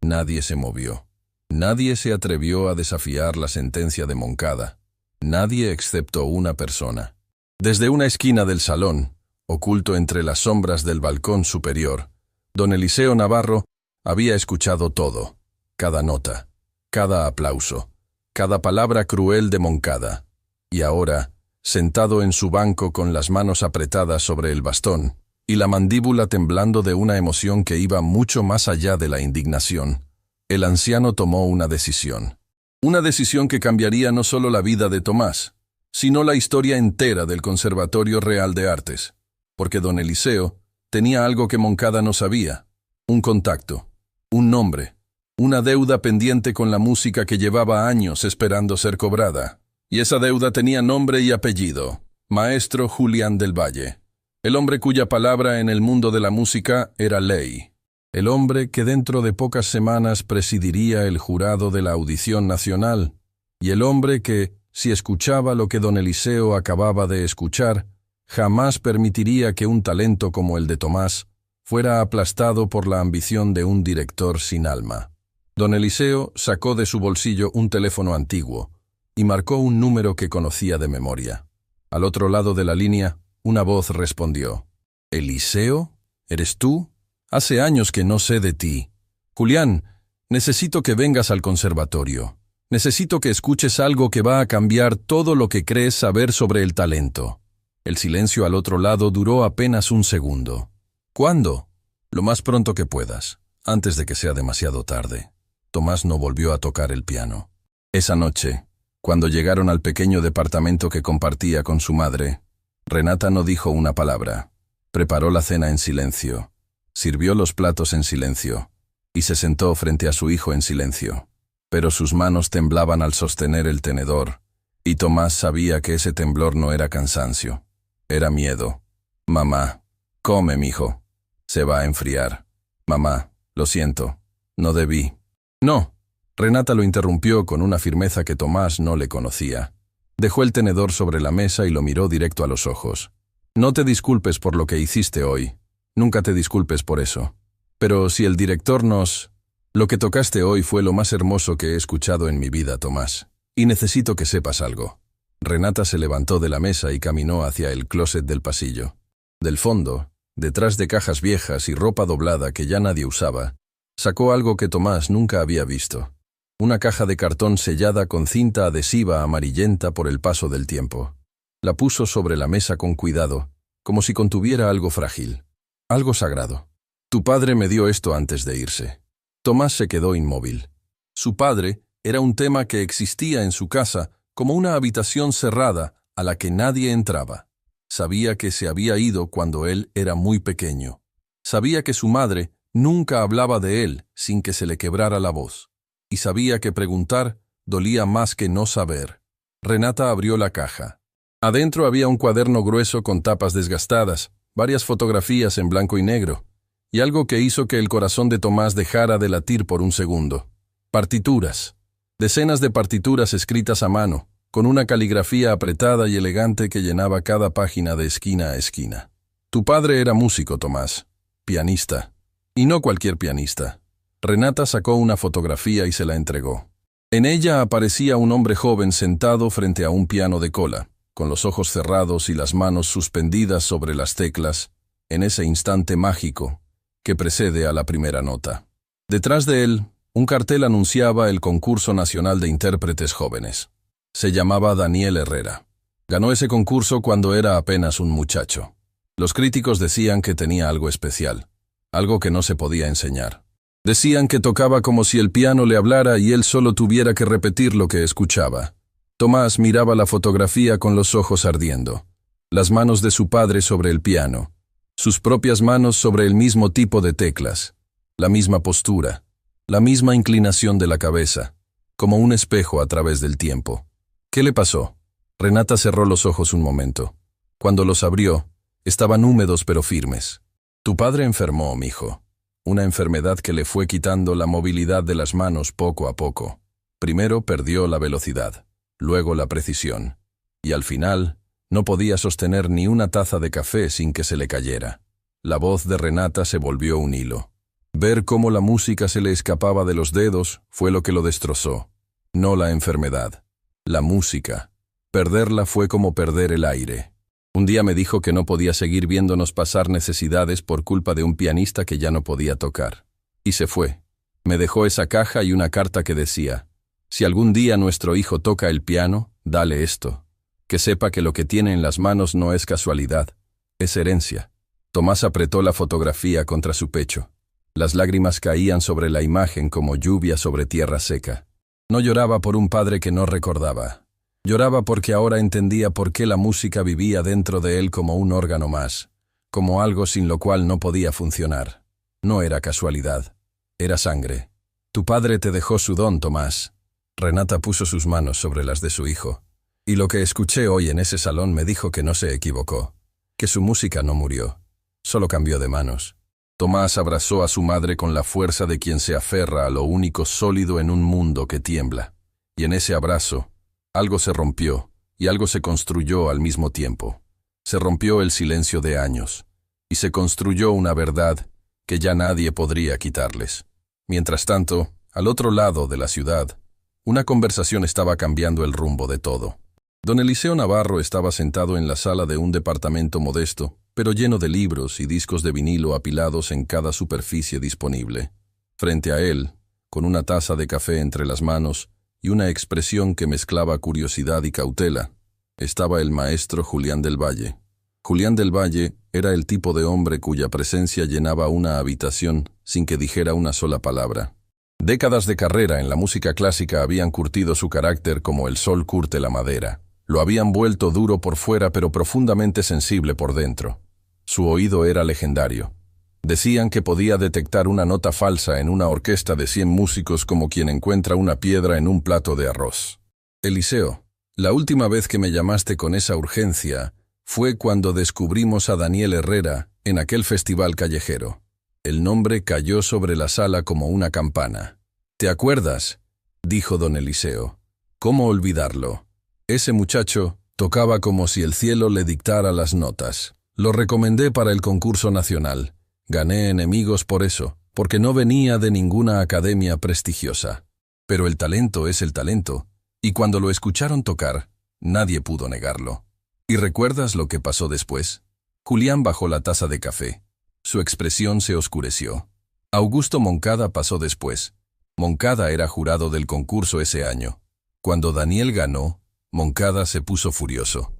nadie se movió, nadie se atrevió a desafiar la sentencia de Moncada, nadie excepto una persona. Desde una esquina del salón, oculto entre las sombras del balcón superior, don Eliseo Navarro había escuchado todo, cada nota, cada aplauso, cada palabra cruel de Moncada, y ahora, sentado en su banco con las manos apretadas sobre el bastón, y la mandíbula temblando de una emoción que iba mucho más allá de la indignación, el anciano tomó una decisión. Una decisión que cambiaría no solo la vida de Tomás, sino la historia entera del Conservatorio Real de Artes, porque don Eliseo tenía algo que Moncada no sabía, un contacto, un nombre, una deuda pendiente con la música que llevaba años esperando ser cobrada, y esa deuda tenía nombre y apellido, Maestro Julián del Valle. El hombre cuya palabra en el mundo de la música era ley. El hombre que dentro de pocas semanas presidiría el jurado de la Audición Nacional. Y el hombre que, si escuchaba lo que don Eliseo acababa de escuchar, jamás permitiría que un talento como el de Tomás fuera aplastado por la ambición de un director sin alma. Don Eliseo sacó de su bolsillo un teléfono antiguo y marcó un número que conocía de memoria. Al otro lado de la línea, una voz respondió. «¿Eliseo? ¿Eres tú? Hace años que no sé de ti. Julián, necesito que vengas al conservatorio. Necesito que escuches algo que va a cambiar todo lo que crees saber sobre el talento». El silencio al otro lado duró apenas un segundo. «¿Cuándo?» «Lo más pronto que puedas, antes de que sea demasiado tarde». Tomás no volvió a tocar el piano. Esa noche, cuando llegaron al pequeño departamento que compartía con su madre, Renata no dijo una palabra. Preparó la cena en silencio, sirvió los platos en silencio y se sentó frente a su hijo en silencio. Pero sus manos temblaban al sostener el tenedor, y Tomás sabía que ese temblor no era cansancio, era miedo. «Mamá, come, mijo. Se va a enfriar. Mamá, lo siento, no debí». «No». Renata lo interrumpió con una firmeza que Tomás no le conocía. Dejó el tenedor sobre la mesa y lo miró directo a los ojos. «No te disculpes por lo que hiciste hoy. Nunca te disculpes por eso. Pero si el director nos... Lo que tocaste hoy fue lo más hermoso que he escuchado en mi vida, Tomás. Y necesito que sepas algo». Renata se levantó de la mesa y caminó hacia el closet del pasillo. Del fondo, detrás de cajas viejas y ropa doblada que ya nadie usaba, sacó algo que Tomás nunca había visto. Una caja de cartón sellada con cinta adhesiva amarillenta por el paso del tiempo. La puso sobre la mesa con cuidado, como si contuviera algo frágil, algo sagrado. «Tu padre me dio esto antes de irse». Tomás se quedó inmóvil. Su padre era un tema que existía en su casa como una habitación cerrada a la que nadie entraba. Sabía que se había ido cuando él era muy pequeño. Sabía que su madre nunca hablaba de él sin que se le quebrara la voz. Y sabía que preguntar dolía más que no saber. Renata abrió la caja. Adentro había un cuaderno grueso con tapas desgastadas, varias fotografías en blanco y negro, y algo que hizo que el corazón de Tomás dejara de latir por un segundo. Partituras. Decenas de partituras escritas a mano, con una caligrafía apretada y elegante que llenaba cada página de esquina a esquina. Tu padre era músico, Tomás. Pianista. Y no cualquier pianista. Renata sacó una fotografía y se la entregó. En ella aparecía un hombre joven sentado frente a un piano de cola, con los ojos cerrados y las manos suspendidas sobre las teclas, en ese instante mágico que precede a la primera nota. Detrás de él, un cartel anunciaba el Concurso Nacional de Intérpretes Jóvenes. Se llamaba Daniel Herrera. Ganó ese concurso cuando era apenas un muchacho. Los críticos decían que tenía algo especial, algo que no se podía enseñar. Decían que tocaba como si el piano le hablara y él solo tuviera que repetir lo que escuchaba. Tomás miraba la fotografía con los ojos ardiendo. Las manos de su padre sobre el piano. Sus propias manos sobre el mismo tipo de teclas. La misma postura. La misma inclinación de la cabeza. Como un espejo a través del tiempo. ¿Qué le pasó? Renata cerró los ojos un momento. Cuando los abrió, estaban húmedos pero firmes. Tu padre enfermó, mijo. Una enfermedad que le fue quitando la movilidad de las manos poco a poco. Primero perdió la velocidad, luego la precisión. Y al final, no podía sostener ni una taza de café sin que se le cayera. La voz de Renata se volvió un hilo. Ver cómo la música se le escapaba de los dedos fue lo que lo destrozó. No la enfermedad. La música. Perderla fue como perder el aire. Un día me dijo que no podía seguir viéndonos pasar necesidades por culpa de un pianista que ya no podía tocar. Y se fue. Me dejó esa caja y una carta que decía: si algún día nuestro hijo toca el piano, dale esto. Que sepa que lo que tiene en las manos no es casualidad, es herencia. Tomás apretó la fotografía contra su pecho. Las lágrimas caían sobre la imagen como lluvia sobre tierra seca. No lloraba por un padre que no recordaba. Lloraba porque ahora entendía por qué la música vivía dentro de él como un órgano más, como algo sin lo cual no podía funcionar. No era casualidad, era sangre. Tu padre te dejó su don, Tomás. Renata puso sus manos sobre las de su hijo. Y lo que escuché hoy en ese salón me dijo que no se equivocó, que su música no murió, solo cambió de manos. Tomás abrazó a su madre con la fuerza de quien se aferra a lo único sólido en un mundo que tiembla. Y en ese abrazo, algo se rompió y algo se construyó al mismo tiempo. Se rompió el silencio de años y se construyó una verdad que ya nadie podría quitarles. Mientras tanto, al otro lado de la ciudad, una conversación estaba cambiando el rumbo de todo. Don Eliseo Navarro estaba sentado en la sala de un departamento modesto, pero lleno de libros y discos de vinilo apilados en cada superficie disponible. Frente a él, con una taza de café entre las manos y una expresión que mezclaba curiosidad y cautela, estaba el maestro Julián del Valle. Julián del Valle era el tipo de hombre cuya presencia llenaba una habitación sin que dijera una sola palabra. Décadas de carrera en la música clásica habían curtido su carácter como el sol curte la madera. Lo habían vuelto duro por fuera pero profundamente sensible por dentro. Su oído era legendario. Decían que podía detectar una nota falsa en una orquesta de 100 músicos como quien encuentra una piedra en un plato de arroz. Eliseo, la última vez que me llamaste con esa urgencia fue cuando descubrimos a Daniel Herrera en aquel festival callejero. El nombre cayó sobre la sala como una campana. ¿Te acuerdas?, dijo don Eliseo. ¿Cómo olvidarlo? Ese muchacho tocaba como si el cielo le dictara las notas. Lo recomendé para el concurso nacional. Gané enemigos por eso, porque no venía de ninguna academia prestigiosa. Pero el talento es el talento, y cuando lo escucharon tocar, nadie pudo negarlo. ¿Y recuerdas lo que pasó después? Julián bajó la taza de café. Su expresión se oscureció. Augusto Moncada pasó después. Moncada era jurado del concurso ese año. Cuando Daniel ganó, Moncada se puso furioso.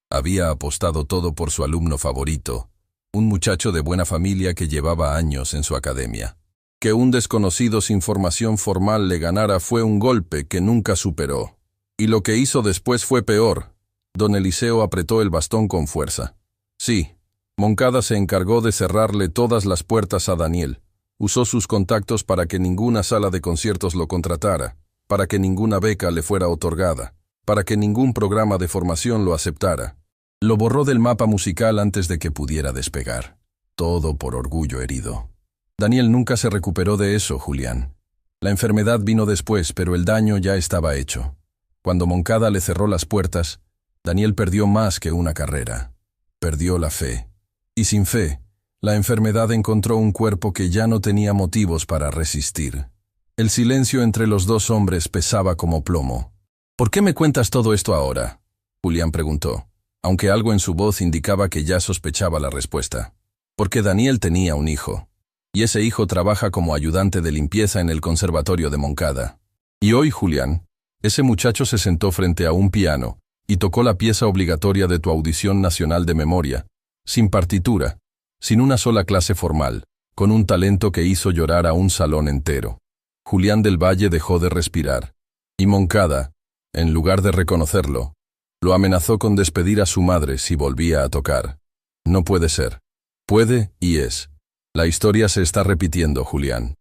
Había apostado todo por su alumno favorito, un muchacho de buena familia que llevaba años en su academia. Que un desconocido sin formación formal le ganara fue un golpe que nunca superó. Y lo que hizo después fue peor. Don Eliseo apretó el bastón con fuerza. Sí, Moncada se encargó de cerrarle todas las puertas a Daniel. Usó sus contactos para que ninguna sala de conciertos lo contratara, para que ninguna beca le fuera otorgada, para que ningún programa de formación lo aceptara. Lo borró del mapa musical antes de que pudiera despegar. Todo por orgullo herido. Daniel nunca se recuperó de eso, Julián. La enfermedad vino después, pero el daño ya estaba hecho. Cuando Moncada le cerró las puertas, Daniel perdió más que una carrera. Perdió la fe. Y sin fe, la enfermedad encontró un cuerpo que ya no tenía motivos para resistir. El silencio entre los dos hombres pesaba como plomo. ¿Por qué me cuentas todo esto ahora?, Julián preguntó, aunque algo en su voz indicaba que ya sospechaba la respuesta. Porque Daniel tenía un hijo. Y ese hijo trabaja como ayudante de limpieza en el conservatorio de Moncada. Y hoy, Julián, ese muchacho se sentó frente a un piano y tocó la pieza obligatoria de tu audición nacional de memoria, sin partitura, sin una sola clase formal, con un talento que hizo llorar a un salón entero. Julián del Valle dejó de respirar, y Moncada, en lugar de reconocerlo, lo amenazó con despedir a su madre si volvía a tocar. No puede ser. Puede y es. La historia se está repitiendo, Julián.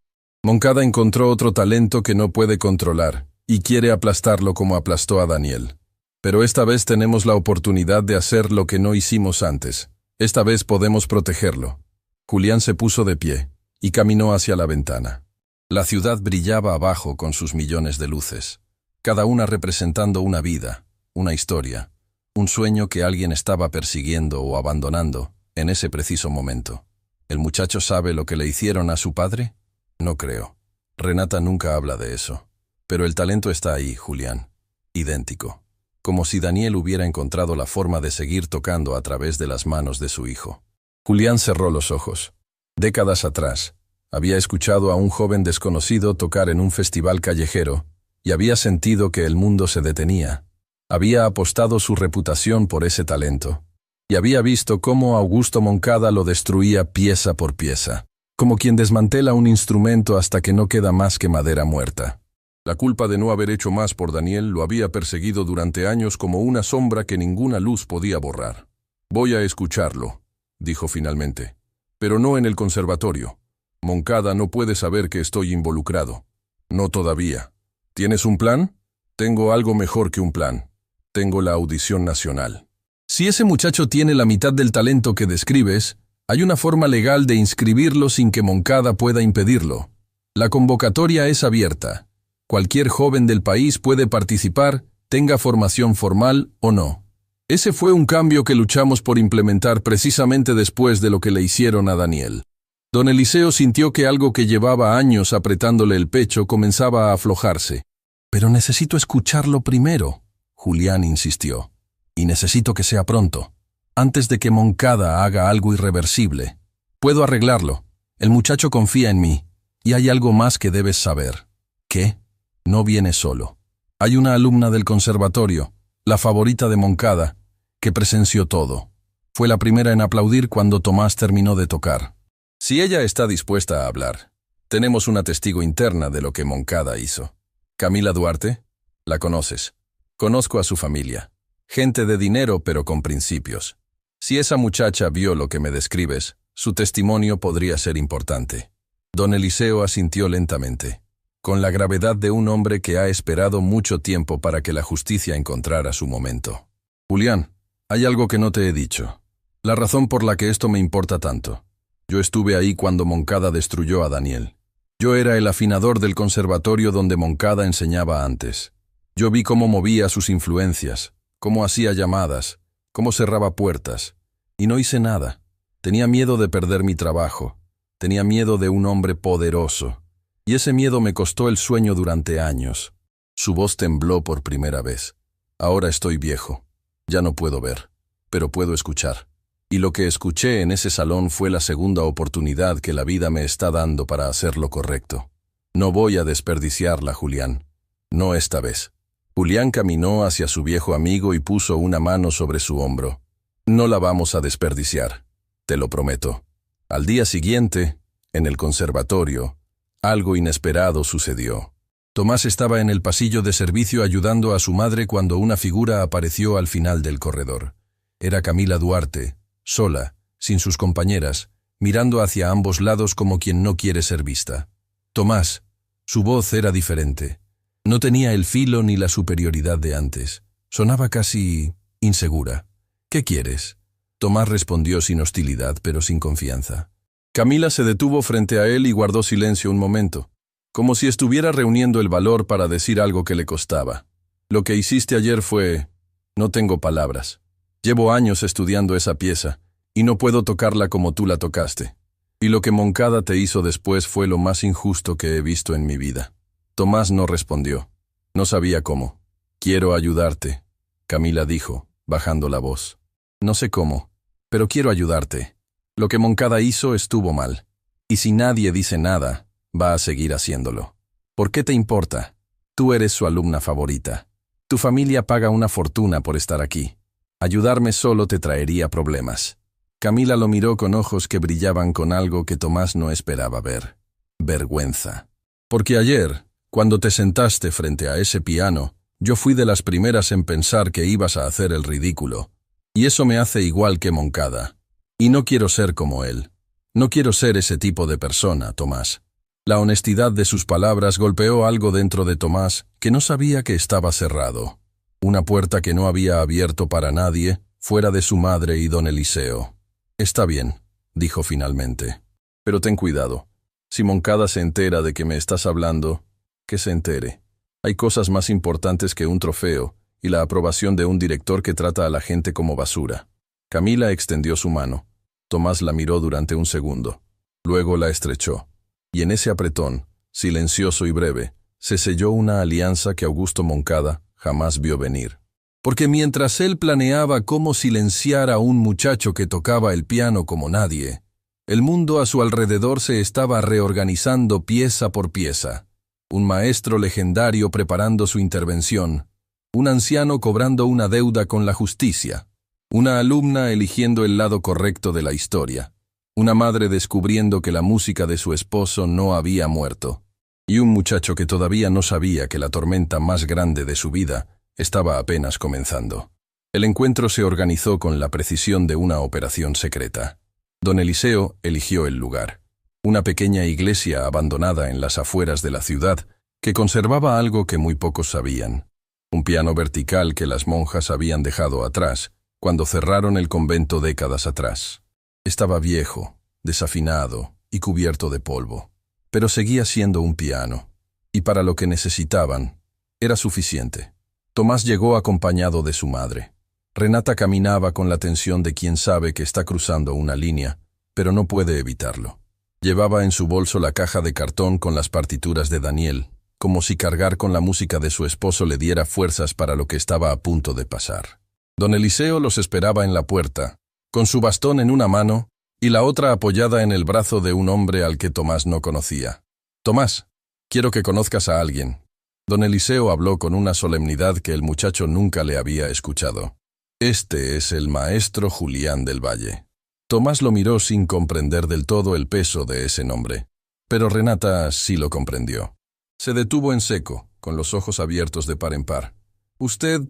Moncada encontró otro talento que no puede controlar, y quiere aplastarlo como aplastó a Daniel. Pero esta vez tenemos la oportunidad de hacer lo que no hicimos antes. Esta vez podemos protegerlo. Julián se puso de pie, y caminó hacia la ventana. La ciudad brillaba abajo con sus millones de luces, cada una representando una vida, una historia, un sueño que alguien estaba persiguiendo o abandonando en ese preciso momento. ¿El muchacho sabe lo que le hicieron a su padre? No creo. Renata nunca habla de eso. Pero el talento está ahí, Julián. Idéntico. Como si Daniel hubiera encontrado la forma de seguir tocando a través de las manos de su hijo. Julián cerró los ojos. Décadas atrás, había escuchado a un joven desconocido tocar en un festival callejero y había sentido que el mundo se detenía. Había apostado su reputación por ese talento. Y había visto cómo Augusto Moncada lo destruía pieza por pieza, como quien desmantela un instrumento hasta que no queda más que madera muerta. La culpa de no haber hecho más por Daniel lo había perseguido durante años como una sombra que ninguna luz podía borrar. «Voy a escucharlo», dijo finalmente, «pero no en el conservatorio. Moncada no puede saber que estoy involucrado. No todavía. ¿Tienes un plan?» «Tengo algo mejor que un plan. Tengo la audición nacional». Si ese muchacho tiene la mitad del talento que describes, hay una forma legal de inscribirlo sin que Moncada pueda impedirlo. La convocatoria es abierta. Cualquier joven del país puede participar, tenga formación formal o no. Ese fue un cambio que luchamos por implementar precisamente después de lo que le hicieron a Daniel. Don Eliseo sintió que algo que llevaba años apretándole el pecho comenzaba a aflojarse. «Pero necesito escucharlo primero», Julián insistió. «Y necesito que sea pronto, antes de que Moncada haga algo irreversible. Puedo arreglarlo. El muchacho confía en mí, y hay algo más que debes saber». «¿Qué?» «No viene solo. Hay una alumna del conservatorio, la favorita de Moncada, que presenció todo. Fue la primera en aplaudir cuando Tomás terminó de tocar. Si ella está dispuesta a hablar, tenemos una testigo interna de lo que Moncada hizo. Camila Duarte, la conoces. Conozco a su familia. Gente de dinero pero con principios. Si esa muchacha vio lo que me describes, su testimonio podría ser importante». Don Eliseo asintió lentamente, con la gravedad de un hombre que ha esperado mucho tiempo para que la justicia encontrara su momento. «Julián, hay algo que no te he dicho. La razón por la que esto me importa tanto. Yo estuve ahí cuando Moncada destruyó a Daniel. Yo era el afinador del conservatorio donde Moncada enseñaba antes. Yo vi cómo movía sus influencias, cómo hacía llamadas, cómo cerraba puertas. Y no hice nada. Tenía miedo de perder mi trabajo. Tenía miedo de un hombre poderoso. Y ese miedo me costó el sueño durante años». Su voz tembló por primera vez. «Ahora estoy viejo. Ya no puedo ver, pero puedo escuchar. Y lo que escuché en ese salón fue la segunda oportunidad que la vida me está dando para hacer lo correcto. No voy a desperdiciarla, Julián. No esta vez». Julián caminó hacia su viejo amigo y puso una mano sobre su hombro. «No la vamos a desperdiciar, te lo prometo». Al día siguiente, en el conservatorio, Algo inesperado sucedió. Tomás estaba en el pasillo de servicio ayudando a su madre cuando una figura apareció al final del corredor. Era Camila Duarte, sola, sin sus compañeras, mirando hacia ambos lados como quien no quiere ser vista. Tomás, su voz era diferente. No tenía el filo ni la superioridad de antes. Sonaba casi insegura. «¿Qué quieres?». Tomás respondió sin hostilidad, pero sin confianza. Camila se detuvo frente a él y guardó silencio un momento, como si estuviera reuniendo el valor para decir algo que le costaba. «Lo que hiciste ayer fue... No tengo palabras. Llevo años estudiando esa pieza, y no puedo tocarla como tú la tocaste. Y lo que Moncada te hizo después fue lo más injusto que he visto en mi vida». Tomás no respondió. No sabía cómo. «Quiero ayudarte», Camila dijo, bajando la voz. «No sé cómo, pero quiero ayudarte. Lo que Moncada hizo estuvo mal. Y si nadie dice nada, va a seguir haciéndolo. ¿Por qué te importa? Tú eres su alumna favorita. Tu familia paga una fortuna por estar aquí. Ayudarme solo te traería problemas». Camila lo miró con ojos que brillaban con algo que Tomás no esperaba ver. Vergüenza. «Porque ayer, cuando te sentaste frente a ese piano, yo fui de las primeras en pensar que ibas a hacer el ridículo. Y eso me hace igual que Moncada. Y no quiero ser como él. No quiero ser ese tipo de persona, Tomás». La honestidad de sus palabras golpeó algo dentro de Tomás que no sabía que estaba cerrado. Una puerta que no había abierto para nadie, fuera de su madre y don Eliseo. «Está bien», dijo finalmente. «Pero ten cuidado. Si Moncada se entera de que me estás hablando, que se entere. Hay cosas más importantes que un trofeo y la aprobación de un director que trata a la gente como basura». Camila extendió su mano. Tomás la miró durante un segundo. Luego la estrechó. Y en ese apretón, silencioso y breve, se selló una alianza que Augusto Moncada jamás vio venir. Porque mientras él planeaba cómo silenciar a un muchacho que tocaba el piano como nadie, el mundo a su alrededor se estaba reorganizando pieza por pieza. Un maestro legendario preparando su intervención, un anciano cobrando una deuda con la justicia, una alumna eligiendo el lado correcto de la historia, una madre descubriendo que la música de su esposo no había muerto, y un muchacho que todavía no sabía que la tormenta más grande de su vida estaba apenas comenzando. El encuentro se organizó con la precisión de una operación secreta. Don Eliseo eligió el lugar. Una pequeña iglesia abandonada en las afueras de la ciudad que conservaba algo que muy pocos sabían. Un piano vertical que las monjas habían dejado atrás cuando cerraron el convento décadas atrás. Estaba viejo, desafinado y cubierto de polvo, pero seguía siendo un piano, y para lo que necesitaban, era suficiente. Tomás llegó acompañado de su madre. Renata caminaba con la tensión de quien sabe que está cruzando una línea, pero no puede evitarlo. Llevaba en su bolso la caja de cartón con las partituras de Daniel, como si cargar con la música de su esposo le diera fuerzas para lo que estaba a punto de pasar. Don Eliseo los esperaba en la puerta, con su bastón en una mano y la otra apoyada en el brazo de un hombre al que Tomás no conocía. «Tomás, quiero que conozcas a alguien». Don Eliseo habló con una solemnidad que el muchacho nunca le había escuchado. «Este es el maestro Julián del Valle». Tomás lo miró sin comprender del todo el peso de ese nombre, pero Renata sí lo comprendió. Se detuvo en seco, con los ojos abiertos de par en par. Usted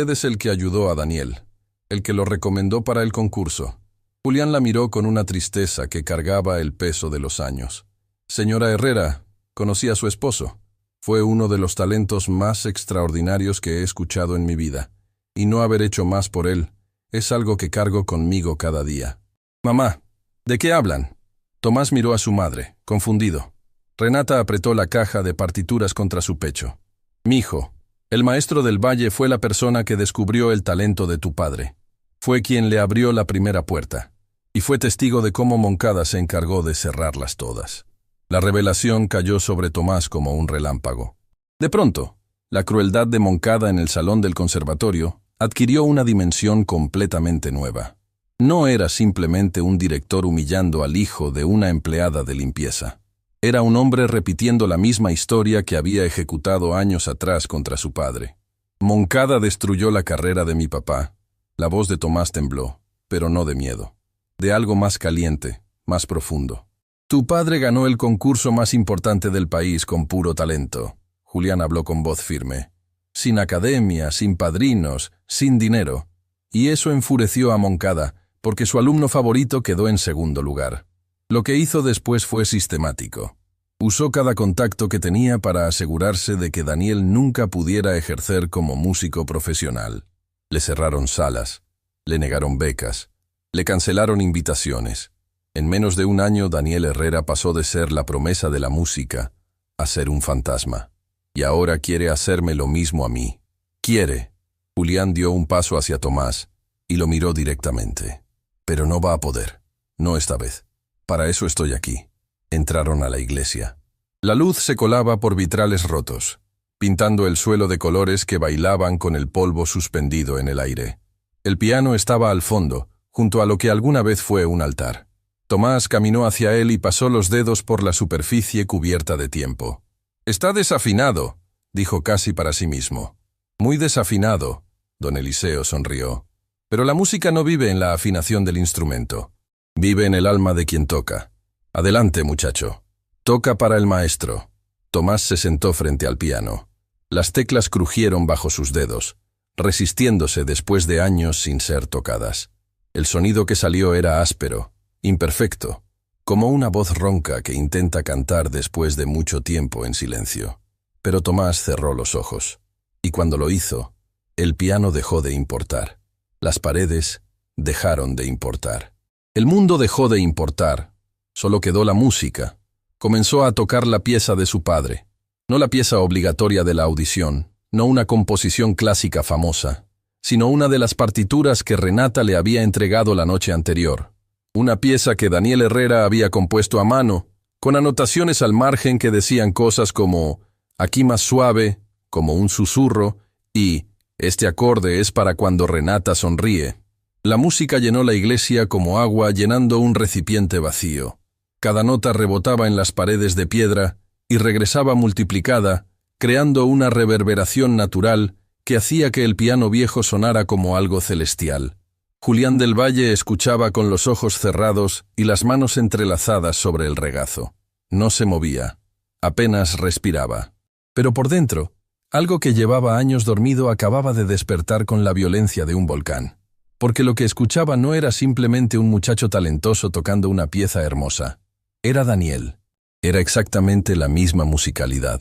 es el que ayudó a Daniel, el que lo recomendó para el concurso». Julián la miró con una tristeza que cargaba el peso de los años. «Señora Herrera, conocí a su esposo. Fue uno de los talentos más extraordinarios que he escuchado en mi vida, y no haber hecho más por él es algo que cargo conmigo cada día». «Mamá, ¿de qué hablan?». Tomás miró a su madre, confundido. Renata apretó la caja de partituras contra su pecho. «Mijo, el maestro del Valle fue la persona que descubrió el talento de tu padre. Fue quien le abrió la primera puerta, y fue testigo de cómo Moncada se encargó de cerrarlas todas». La revelación cayó sobre Tomás como un relámpago. De pronto, la crueldad de Moncada en el salón del conservatorio adquirió una dimensión completamente nueva. No era simplemente un director humillando al hijo de una empleada de limpieza. Era un hombre repitiendo la misma historia que había ejecutado años atrás contra su padre. «Moncada destruyó la carrera de mi papá». La voz de Tomás tembló, pero no de miedo. De algo más caliente, más profundo. Tu padre ganó el concurso más importante del país con puro talento. Julián habló con voz firme. Sin academia, sin padrinos, sin dinero. Y eso enfureció a Moncada, porque su alumno favorito quedó en segundo lugar. Lo que hizo después fue sistemático. Usó cada contacto que tenía para asegurarse de que Daniel nunca pudiera ejercer como músico profesional. Le cerraron salas, le negaron becas, le cancelaron invitaciones. En menos de un año, Daniel Herrera pasó de ser la promesa de la música a ser un fantasma. Y ahora quiere hacerme lo mismo a mí. Quiere. Julián dio un paso hacia Tomás y lo miró directamente. Pero no va a poder. No esta vez. Para eso estoy aquí. Entraron a la iglesia. La luz se colaba por vitrales rotos, pintando el suelo de colores que bailaban con el polvo suspendido en el aire. El piano estaba al fondo, junto a lo que alguna vez fue un altar. Tomás caminó hacia él y pasó los dedos por la superficie cubierta de tiempo. «Está desafinado», dijo casi para sí mismo. «Muy desafinado», don Eliseo sonrió. «Pero la música no vive en la afinación del instrumento. Vive en el alma de quien toca. Adelante, muchacho. Toca para el maestro». Tomás se sentó frente al piano. Las teclas crujieron bajo sus dedos, resistiéndose después de años sin ser tocadas. El sonido que salió era áspero, imperfecto, como una voz ronca que intenta cantar después de mucho tiempo en silencio. Pero Tomás cerró los ojos, y cuando lo hizo, el piano dejó de importar. Las paredes dejaron de importar. El mundo dejó de importar. Solo quedó la música. Comenzó a tocar la pieza de su padre. No la pieza obligatoria de la audición, no una composición clásica famosa, sino una de las partituras que Renata le había entregado la noche anterior. Una pieza que Daniel Herrera había compuesto a mano, con anotaciones al margen que decían cosas como «aquí más suave», como un susurro, y «este acorde es para cuando Renata sonríe». La música llenó la iglesia como agua llenando un recipiente vacío. Cada nota rebotaba en las paredes de piedra y regresaba multiplicada, creando una reverberación natural que hacía que el piano viejo sonara como algo celestial. Julián del Valle escuchaba con los ojos cerrados y las manos entrelazadas sobre el regazo. No se movía, apenas respiraba. Pero por dentro, algo que llevaba años dormido acababa de despertar con la violencia de un volcán. Porque lo que escuchaba no era simplemente un muchacho talentoso tocando una pieza hermosa. Era Daniel. Era exactamente la misma musicalidad,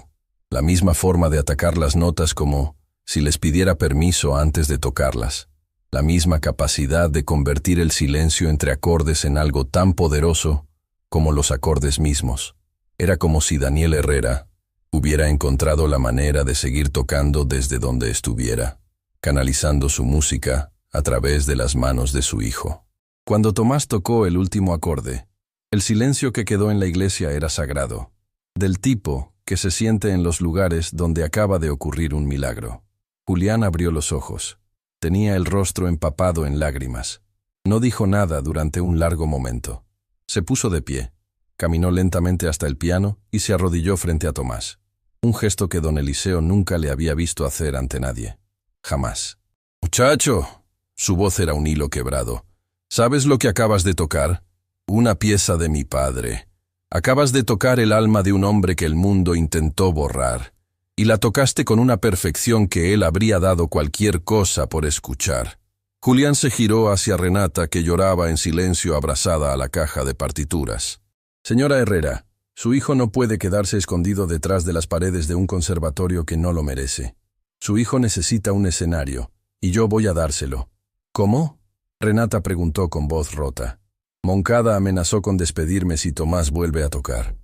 la misma forma de atacar las notas como si les pidiera permiso antes de tocarlas, la misma capacidad de convertir el silencio entre acordes en algo tan poderoso como los acordes mismos. Era como si Daniel Herrera hubiera encontrado la manera de seguir tocando desde donde estuviera, canalizando su música a través de las manos de su hijo. Cuando Tomás tocó el último acorde, el silencio que quedó en la iglesia era sagrado, del tipo que se siente en los lugares donde acaba de ocurrir un milagro. Julián abrió los ojos. Tenía el rostro empapado en lágrimas. No dijo nada durante un largo momento. Se puso de pie, caminó lentamente hasta el piano y se arrodilló frente a Tomás. Un gesto que don Eliseo nunca le había visto hacer ante nadie. Jamás. «Muchacho», su voz era un hilo quebrado, «¿sabes lo que acabas de tocar? Una pieza de mi padre. Acabas de tocar el alma de un hombre que el mundo intentó borrar, y la tocaste con una perfección que él habría dado cualquier cosa por escuchar». Julián se giró hacia Renata, que lloraba en silencio abrazada a la caja de partituras. «Señora Herrera, su hijo no puede quedarse escondido detrás de las paredes de un conservatorio que no lo merece. Su hijo necesita un escenario, y yo voy a dárselo». «¿Cómo?», Renata preguntó con voz rota. «Moncada amenazó con despedirme si Tomás vuelve a tocar.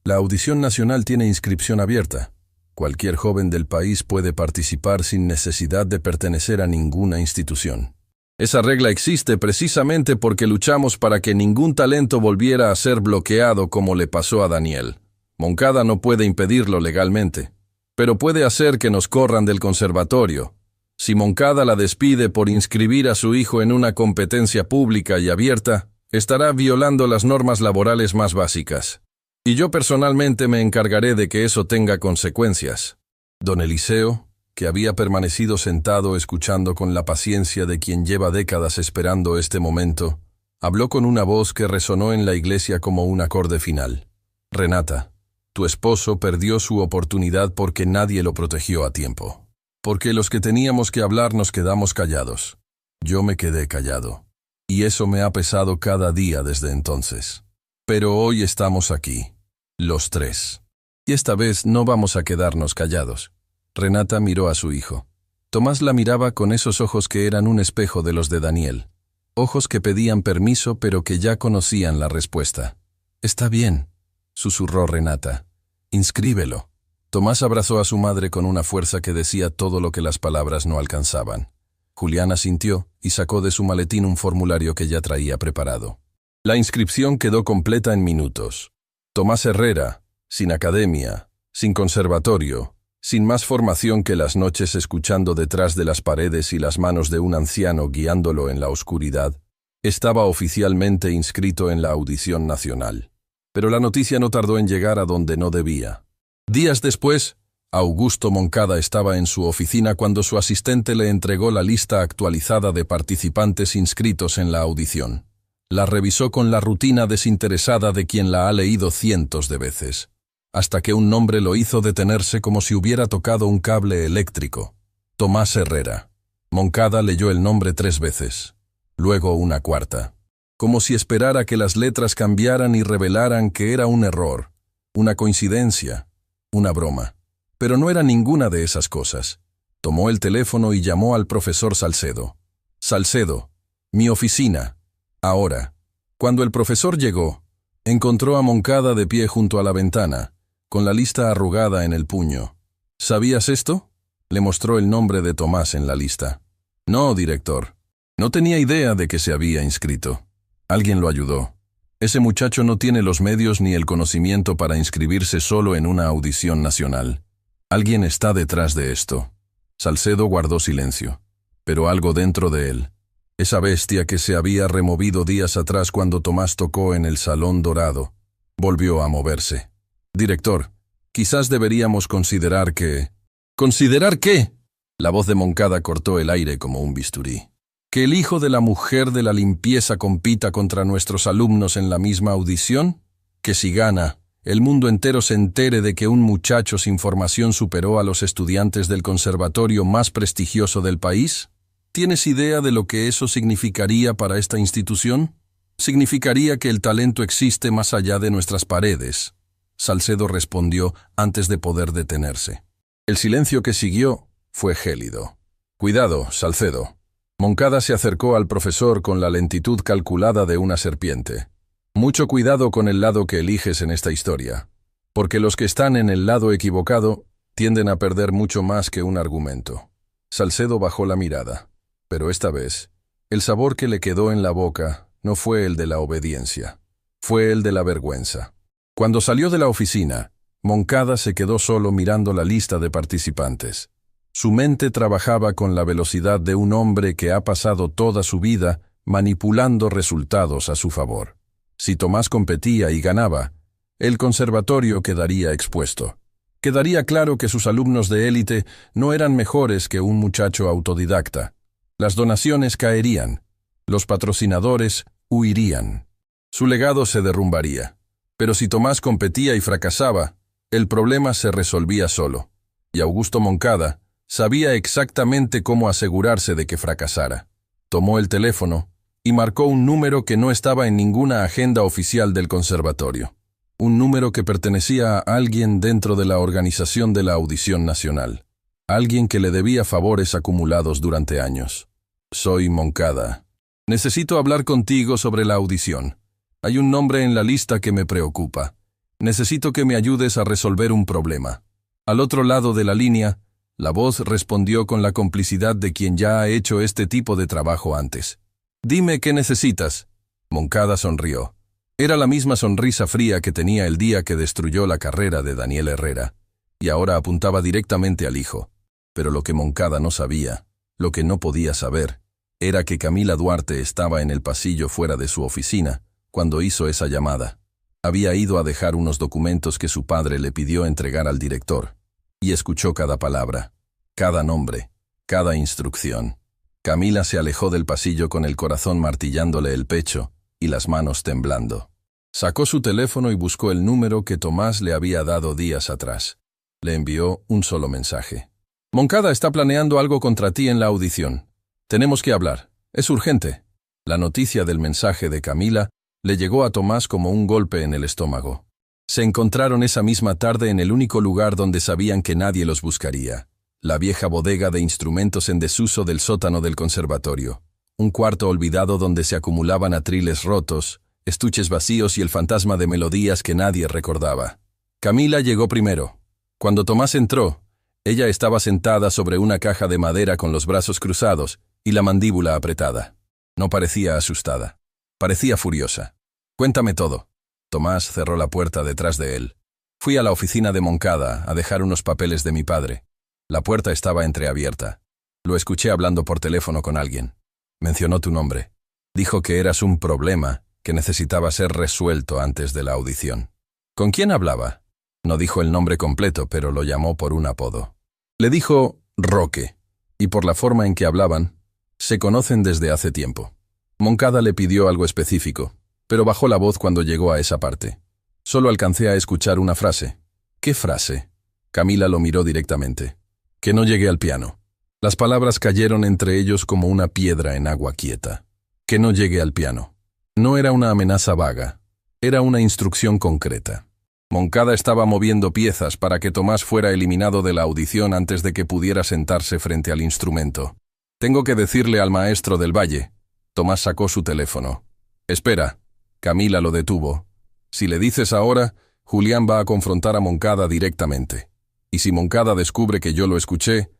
La audición nacional tiene inscripción abierta. Cualquier joven del país puede participar sin necesidad de pertenecer a ninguna institución. Esa regla existe precisamente porque luchamos para que ningún talento volviera a ser bloqueado como le pasó a Daniel. Moncada no puede impedirlo legalmente, pero puede hacer que nos corran del conservatorio. Si Moncada la despide por inscribir a su hijo en una competencia pública y abierta, estará violando las normas laborales más básicas. Y yo personalmente me encargaré de que eso tenga consecuencias». Don Eliseo, que había permanecido sentado escuchando con la paciencia de quien lleva décadas esperando este momento, Habló con una voz que resonó en la iglesia como un acorde final. Renata, tu esposo perdió su oportunidad porque nadie lo protegió a tiempo. Porque los que teníamos que hablar nos quedamos callados. Yo me quedé callado. Y eso me ha pesado cada día desde entonces. Pero hoy estamos aquí, los tres. Y esta vez no vamos a quedarnos callados. Renata miró a su hijo. Tomás la miraba con esos ojos que eran un espejo de los de Daniel. Ojos que pedían permiso pero que ya conocían la respuesta. «Está bien», susurró Renata. «Inscríbelo». Tomás abrazó a su madre con una fuerza que decía todo lo que las palabras no alcanzaban. Julián asintió y sacó de su maletín un formulario que ya traía preparado. La inscripción quedó completa en minutos. Tomás Herrera, sin academia, sin conservatorio, sin más formación que las noches escuchando detrás de las paredes y las manos de un anciano guiándolo en la oscuridad, estaba oficialmente inscrito en la audición nacional. Pero la noticia no tardó en llegar a donde no debía. Días después, Augusto Moncada estaba en su oficina cuando su asistente le entregó la lista actualizada de participantes inscritos en la audición. La revisó con la rutina desinteresada de quien la ha leído cientos de veces, hasta que un nombre lo hizo detenerse como si hubiera tocado un cable eléctrico. Tomás Herrera. Moncada leyó el nombre 3 veces, luego una cuarta, como si esperara que las letras cambiaran y revelaran que era un error, una coincidencia, una broma. Pero no era ninguna de esas cosas. Tomó el teléfono y llamó al profesor Salcedo. «Salcedo, mi oficina. Ahora». Cuando el profesor llegó, encontró a Moncada de pie junto a la ventana, con la lista arrugada en el puño. «¿Sabías esto?», le mostró el nombre de Tomás en la lista. «No, director. No tenía idea de que se había inscrito. Alguien lo ayudó. Ese muchacho no tiene los medios ni el conocimiento para inscribirse solo en una audición nacional. Alguien está detrás de esto». Salcedo guardó silencio, pero algo dentro de él, esa bestia que se había removido días atrás cuando Tomás tocó en el Salón Dorado, volvió a moverse. «Director, quizás deberíamos considerar que...» «¿Considerar qué?», la voz de Moncada cortó el aire como un bisturí. «¿Que el hijo de la mujer de la limpieza compita contra nuestros alumnos en la misma audición? ¿Que si gana, el mundo entero se entere de que un muchacho sin formación superó a los estudiantes del conservatorio más prestigioso del país? ¿Tienes idea de lo que eso significaría para esta institución? Significaría que el talento existe más allá de nuestras paredes». Salcedo respondió antes de poder detenerse. El silencio que siguió fue gélido. «Cuidado, Salcedo». Moncada se acercó al profesor con la lentitud calculada de una serpiente. «Mucho cuidado con el lado que eliges en esta historia, porque los que están en el lado equivocado tienden a perder mucho más que un argumento». Salcedo bajó la mirada, pero esta vez, el sabor que le quedó en la boca no fue el de la obediencia, fue el de la vergüenza. Cuando salió de la oficina, Moncada se quedó solo mirando la lista de participantes. Su mente trabajaba con la velocidad de un hombre que ha pasado toda su vida manipulando resultados a su favor. Si Tomás competía y ganaba, el conservatorio quedaría expuesto. Quedaría claro que sus alumnos de élite no eran mejores que un muchacho autodidacta. Las donaciones caerían, los patrocinadores huirían. Su legado se derrumbaría. Pero si Tomás competía y fracasaba, el problema se resolvía solo. Y Augusto Moncada sabía exactamente cómo asegurarse de que fracasara. Tomó el teléfono y marcó un número que no estaba en ninguna agenda oficial del conservatorio. Un número que pertenecía a alguien dentro de la organización de la audición nacional. Alguien que le debía favores acumulados durante años. «Soy Moncada. Necesito hablar contigo sobre la audición. Hay un nombre en la lista que me preocupa. Necesito que me ayudes a resolver un problema». Al otro lado de la línea, la voz respondió con la complicidad de quien ya ha hecho este tipo de trabajo antes. «Dime qué necesitas». Moncada sonrió. Era la misma sonrisa fría que tenía el día que destruyó la carrera de Daniel Herrera, y ahora apuntaba directamente al hijo. Pero lo que Moncada no sabía, lo que no podía saber, era que Camila Duarte estaba en el pasillo fuera de su oficina cuando hizo esa llamada. Había ido a dejar unos documentos que su padre le pidió entregar al director, y escuchó cada palabra, cada nombre, cada instrucción. Camila se alejó del pasillo con el corazón martillándole el pecho, y las manos temblando. Sacó su teléfono y buscó el número que Tomás le había dado días atrás. Le envió un solo mensaje. Moncada está planeando algo contra ti en la audición. Tenemos que hablar. Es urgente. La noticia del mensaje de Camila le llegó a Tomás como un golpe en el estómago. Se encontraron esa misma tarde en el único lugar donde sabían que nadie los buscaría. La vieja bodega de instrumentos en desuso del sótano del conservatorio. Un cuarto olvidado donde se acumulaban atriles rotos, estuches vacíos y el fantasma de melodías que nadie recordaba. Camila llegó primero. Cuando Tomás entró, ella estaba sentada sobre una caja de madera con los brazos cruzados y la mandíbula apretada. No parecía asustada. Parecía furiosa. «Cuéntame todo». Tomás cerró la puerta detrás de él. «Fui a la oficina de Moncada a dejar unos papeles de mi padre. La puerta estaba entreabierta. Lo escuché hablando por teléfono con alguien. Mencionó tu nombre. Dijo que eras un problema que necesitaba ser resuelto antes de la audición». «¿Con quién hablaba?» No dijo el nombre completo, pero lo llamó por un apodo. Le dijo Roque, y por la forma en que hablaban, se conocen desde hace tiempo. Moncada le pidió algo específico, pero bajó la voz cuando llegó a esa parte. Solo alcancé a escuchar una frase. «¿Qué frase?» Camila lo miró directamente. «Que no llegue al piano». Las palabras cayeron entre ellos como una piedra en agua quieta. «Que no llegue al piano». No era una amenaza vaga, era una instrucción concreta. Moncada estaba moviendo piezas para que Tomás fuera eliminado de la audición antes de que pudiera sentarse frente al instrumento. «Tengo que decirle al maestro del Valle». Tomás sacó su teléfono. «Espera». Camila lo detuvo. «Si le dices ahora, Julián va a confrontar a Moncada directamente. Y si Moncada descubre que yo lo escuché,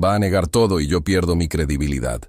va a negar todo y yo pierdo mi credibilidad.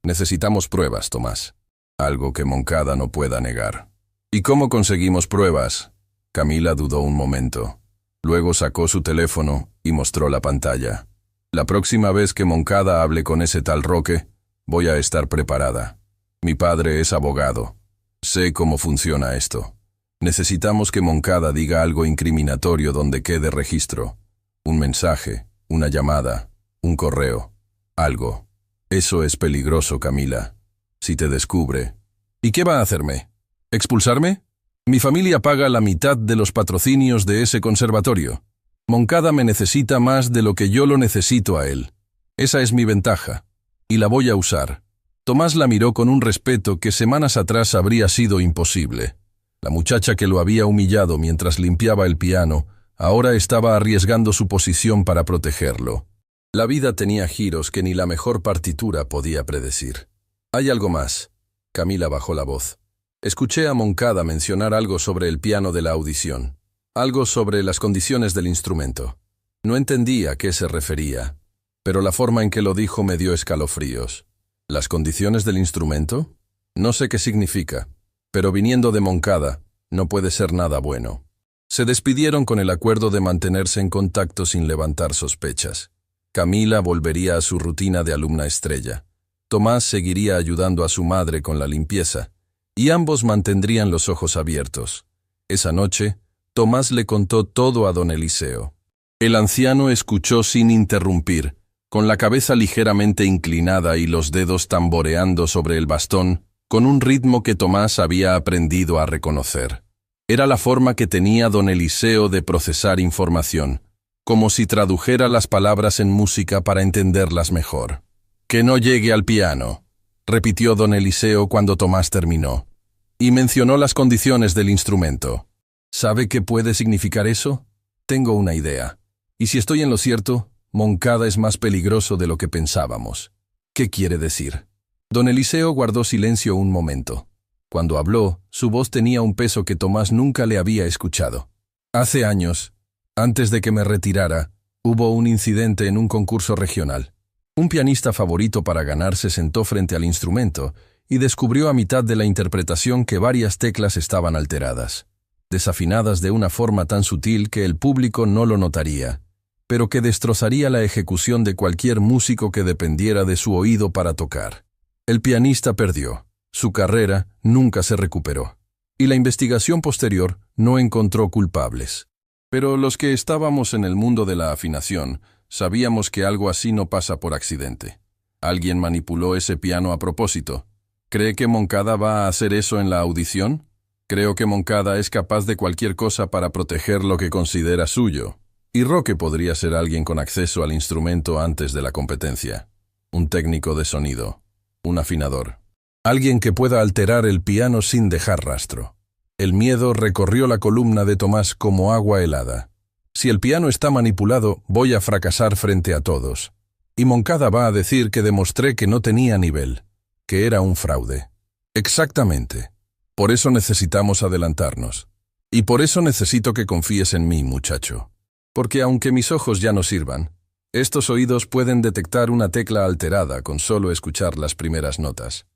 Necesitamos pruebas, Tomás. Algo que Moncada no pueda negar». «¿Y cómo conseguimos pruebas?» Camila dudó un momento. Luego sacó su teléfono y mostró la pantalla. «La próxima vez que Moncada hable con ese tal Roque, voy a estar preparada. Mi padre es abogado. Sé cómo funciona esto. Necesitamos que Moncada diga algo incriminatorio donde quede registro. Un mensaje, una llamada, un correo, algo. Eso es peligroso, Camila. Si te descubre». «¿Y qué va a hacerme? ¿Expulsarme? Mi familia paga la mitad de los patrocinios de ese conservatorio. Moncada me necesita más de lo que yo lo necesito a él. Esa es mi ventaja, y la voy a usar». Tomás la miró con un respeto que semanas atrás habría sido imposible. La muchacha que lo había humillado mientras limpiaba el piano, ahora estaba arriesgando su posición para protegerlo. La vida tenía giros que ni la mejor partitura podía predecir. «Hay algo más». Camila bajó la voz. «Escuché a Moncada mencionar algo sobre el piano de la audición. Algo sobre las condiciones del instrumento. No entendí a qué se refería, pero la forma en que lo dijo me dio escalofríos. ¿Las condiciones del instrumento? No sé qué significa, pero viniendo de Moncada, no puede ser nada bueno». Se despidieron con el acuerdo de mantenerse en contacto sin levantar sospechas. Camila volvería a su rutina de alumna estrella. Tomás seguiría ayudando a su madre con la limpieza, y ambos mantendrían los ojos abiertos. Esa noche, Tomás le contó todo a don Eliseo. El anciano escuchó sin interrumpir, con la cabeza ligeramente inclinada y los dedos tamboreando sobre el bastón, con un ritmo que Tomás había aprendido a reconocer. Era la forma que tenía don Eliseo de procesar información, como si tradujera las palabras en música para entenderlas mejor. «Que no llegue al piano», repitió don Eliseo cuando Tomás terminó, y mencionó las condiciones del instrumento. «¿Sabe qué puede significar eso? Tengo una idea. Y si estoy en lo cierto, Moncada es más peligroso de lo que pensábamos». «¿Qué quiere decir?» Don Eliseo guardó silencio un momento. Cuando habló, su voz tenía un peso que Tomás nunca le había escuchado. «Hace años, antes de que me retirara, hubo un incidente en un concurso regional. Un pianista favorito para ganar se sentó frente al instrumento y descubrió a mitad de la interpretación que varias teclas estaban alteradas, desafinadas de una forma tan sutil que el público no lo notaría, pero que destrozaría la ejecución de cualquier músico que dependiera de su oído para tocar. El pianista perdió. Su carrera nunca se recuperó, y la investigación posterior no encontró culpables. Pero los que estábamos en el mundo de la afinación sabíamos que algo así no pasa por accidente. Alguien manipuló ese piano a propósito. ¿Cree que Moncada va a hacer eso en la audición? Creo que Moncada es capaz de cualquier cosa para proteger lo que considera suyo. Y Roque podría ser alguien con acceso al instrumento antes de la competencia. Un técnico de sonido. Un afinador. Alguien que pueda alterar el piano sin dejar rastro. El miedo recorrió la columna de Tomás como agua helada. Si el piano está manipulado, voy a fracasar frente a todos. Y Moncada va a decir que demostré que no tenía nivel, que era un fraude. Exactamente. Por eso necesitamos adelantarnos. Y por eso necesito que confíes en mí, muchacho. Porque aunque mis ojos ya no sirvan, estos oídos pueden detectar una tecla alterada con solo escuchar las primeras notas.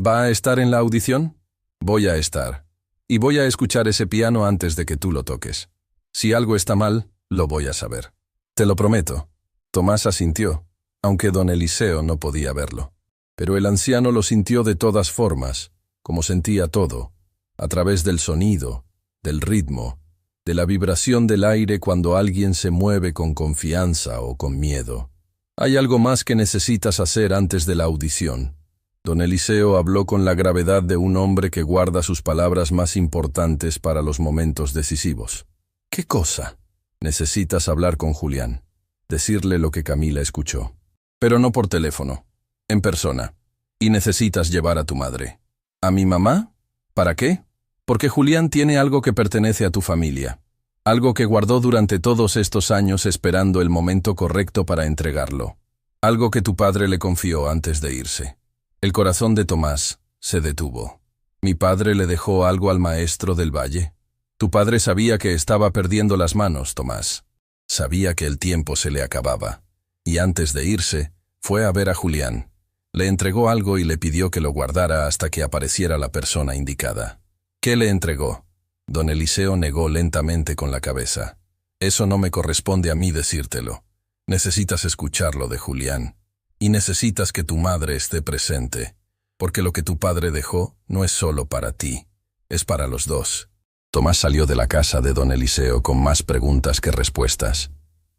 ¿Va a estar en la audición? Voy a estar. Y voy a escuchar ese piano antes de que tú lo toques. Si algo está mal, lo voy a saber. Te lo prometo. Tomás asintió, aunque don Eliseo no podía verlo. Pero el anciano lo sintió de todas formas, como sentía todo, a través del sonido, del ritmo, de la vibración del aire cuando alguien se mueve con confianza o con miedo. Hay algo más que necesitas hacer antes de la audición. Don Eliseo habló con la gravedad de un hombre que guarda sus palabras más importantes para los momentos decisivos. ¿Qué cosa? Necesitas hablar con Julián, decirle lo que Camila escuchó. Pero no por teléfono, en persona. Y necesitas llevar a tu madre. ¿A mi mamá? ¿Para qué? Porque Julián tiene algo que pertenece a tu familia. Algo que guardó durante todos estos años esperando el momento correcto para entregarlo. Algo que tu padre le confió antes de irse. El corazón de Tomás se detuvo. ¿Mi padre le dejó algo al maestro del valle? Tu padre sabía que estaba perdiendo las manos, Tomás. Sabía que el tiempo se le acababa. Y antes de irse, fue a ver a Julián. Le entregó algo y le pidió que lo guardara hasta que apareciera la persona indicada. ¿Qué le entregó? Don Eliseo negó lentamente con la cabeza. Eso no me corresponde a mí decírtelo. Necesitas escucharlo de Julián. Y necesitas que tu madre esté presente, porque lo que tu padre dejó no es solo para ti, es para los dos. Tomás salió de la casa de don Eliseo con más preguntas que respuestas.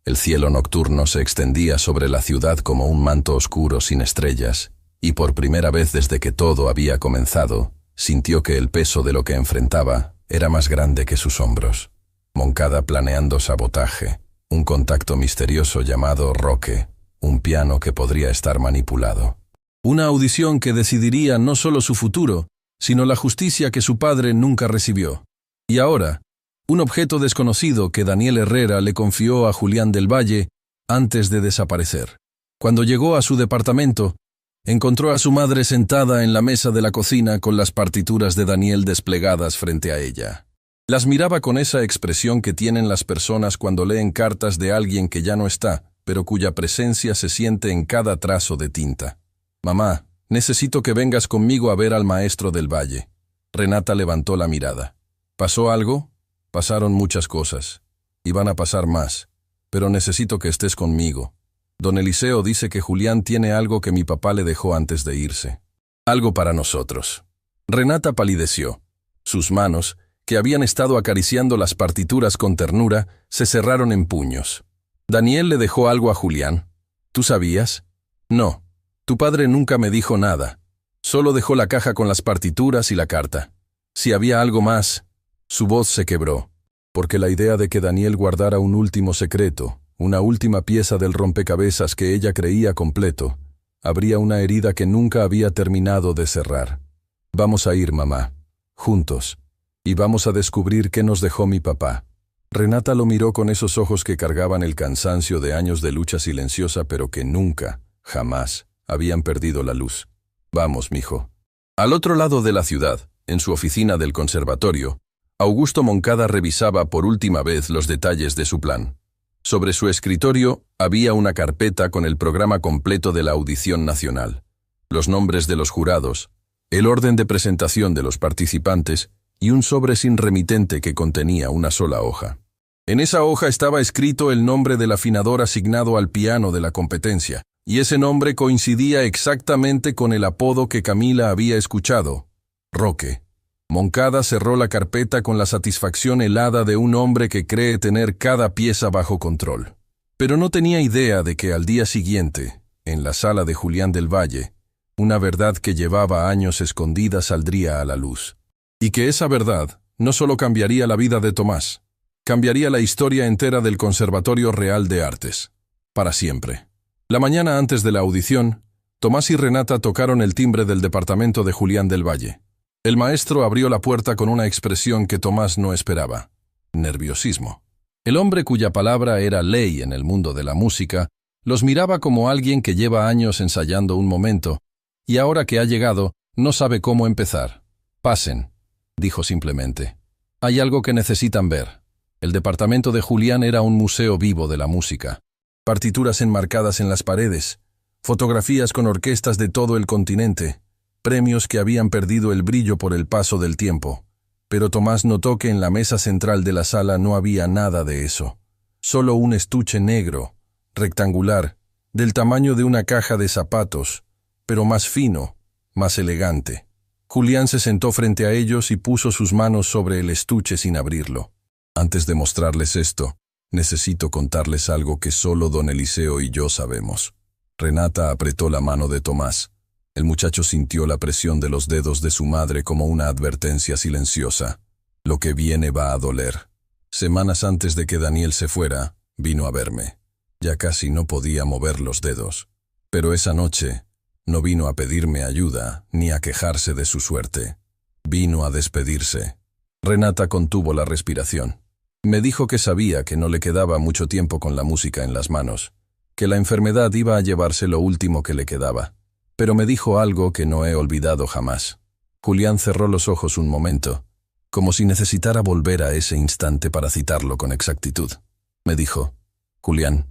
El cielo nocturno se extendía sobre la ciudad como un manto oscuro sin estrellas, y por primera vez desde que todo había comenzado, sintió que el peso de lo que enfrentaba era más grande que sus hombros. Moncada planeando sabotaje, un contacto misterioso llamado Roque, un piano que podría estar manipulado. Una audición que decidiría no solo su futuro, sino la justicia que su padre nunca recibió. Y ahora, un objeto desconocido que Daniel Herrera le confió a Julián del Valle antes de desaparecer. Cuando llegó a su departamento, encontró a su madre sentada en la mesa de la cocina con las partituras de Daniel desplegadas frente a ella. Las miraba con esa expresión que tienen las personas cuando leen cartas de alguien que ya no está, pero cuya presencia se siente en cada trazo de tinta. «Mamá, necesito que vengas conmigo a ver al maestro del Valle». Renata levantó la mirada. «¿Pasó algo?» «Pasaron muchas cosas. Y van a pasar más. Pero necesito que estés conmigo. Don Eliseo dice que Julián tiene algo que mi papá le dejó antes de irse. Algo para nosotros». Renata palideció. Sus manos, que habían estado acariciando las partituras con ternura, se cerraron en puños. «¿Daniel le dejó algo a Julián? ¿Tú sabías?» «No. Tu padre nunca me dijo nada. Solo dejó la caja con las partituras y la carta. Si había algo más...» Su voz se quebró, porque la idea de que Daniel guardara un último secreto, una última pieza del rompecabezas que ella creía completo, abría una herida que nunca había terminado de cerrar. «Vamos a ir, mamá, juntos, y vamos a descubrir qué nos dejó mi papá». Renata lo miró con esos ojos que cargaban el cansancio de años de lucha silenciosa, pero que nunca, jamás, habían perdido la luz. «Vamos, mijo». Al otro lado de la ciudad, en su oficina del conservatorio, Augusto Moncada revisaba por última vez los detalles de su plan. Sobre su escritorio había una carpeta con el programa completo de la audición nacional, los nombres de los jurados, el orden de presentación de los participantes y un sobre sin remitente que contenía una sola hoja. En esa hoja estaba escrito el nombre del afinador asignado al piano de la competencia, y ese nombre coincidía exactamente con el apodo que Camila había escuchado: Roque. Moncada cerró la carpeta con la satisfacción helada de un hombre que cree tener cada pieza bajo control. Pero no tenía idea de que al día siguiente, en la sala de Julián del Valle, Una verdad que llevaba años escondida saldría a la luz. Y que esa verdad no solo cambiaría la vida de Tomás, cambiaría la historia entera del Conservatorio Real de Artes. Para siempre. La mañana antes de la audición, Tomás y Renata tocaron el timbre del departamento de Julián del Valle. El maestro abrió la puerta con una expresión que Tomás no esperaba: nerviosismo. El hombre cuya palabra era ley en el mundo de la música los miraba como alguien que lleva años ensayando un momento, y ahora que ha llegado, no sabe cómo empezar. «Pasen», dijo simplemente. «Hay algo que necesitan ver». El departamento de Julián era un museo vivo de la música. Partituras enmarcadas en las paredes, fotografías con orquestas de todo el continente, premios que habían perdido el brillo por el paso del tiempo. Pero Tomás notó que en la mesa central de la sala no había nada de eso. Solo un estuche negro, rectangular, del tamaño de una caja de zapatos, pero más fino, más elegante. Julián se sentó frente a ellos y puso sus manos sobre el estuche sin abrirlo. «Antes de mostrarles esto, necesito contarles algo que solo don Eliseo y yo sabemos». Renata apretó la mano de Tomás. El muchacho sintió la presión de los dedos de su madre como una advertencia silenciosa. «Lo que viene va a doler». Semanas antes de que Daniel se fuera, vino a verme. Ya casi no podía mover los dedos. Pero esa noche no vino a pedirme ayuda ni a quejarse de su suerte. Vino a despedirse. Renata contuvo la respiración. Me dijo que sabía que no le quedaba mucho tiempo con la música en las manos, que la enfermedad iba a llevarse lo último que le quedaba. Pero me dijo algo que no he olvidado jamás. Julián cerró los ojos un momento, como si necesitara volver a ese instante para citarlo con exactitud. Me dijo: «Julián,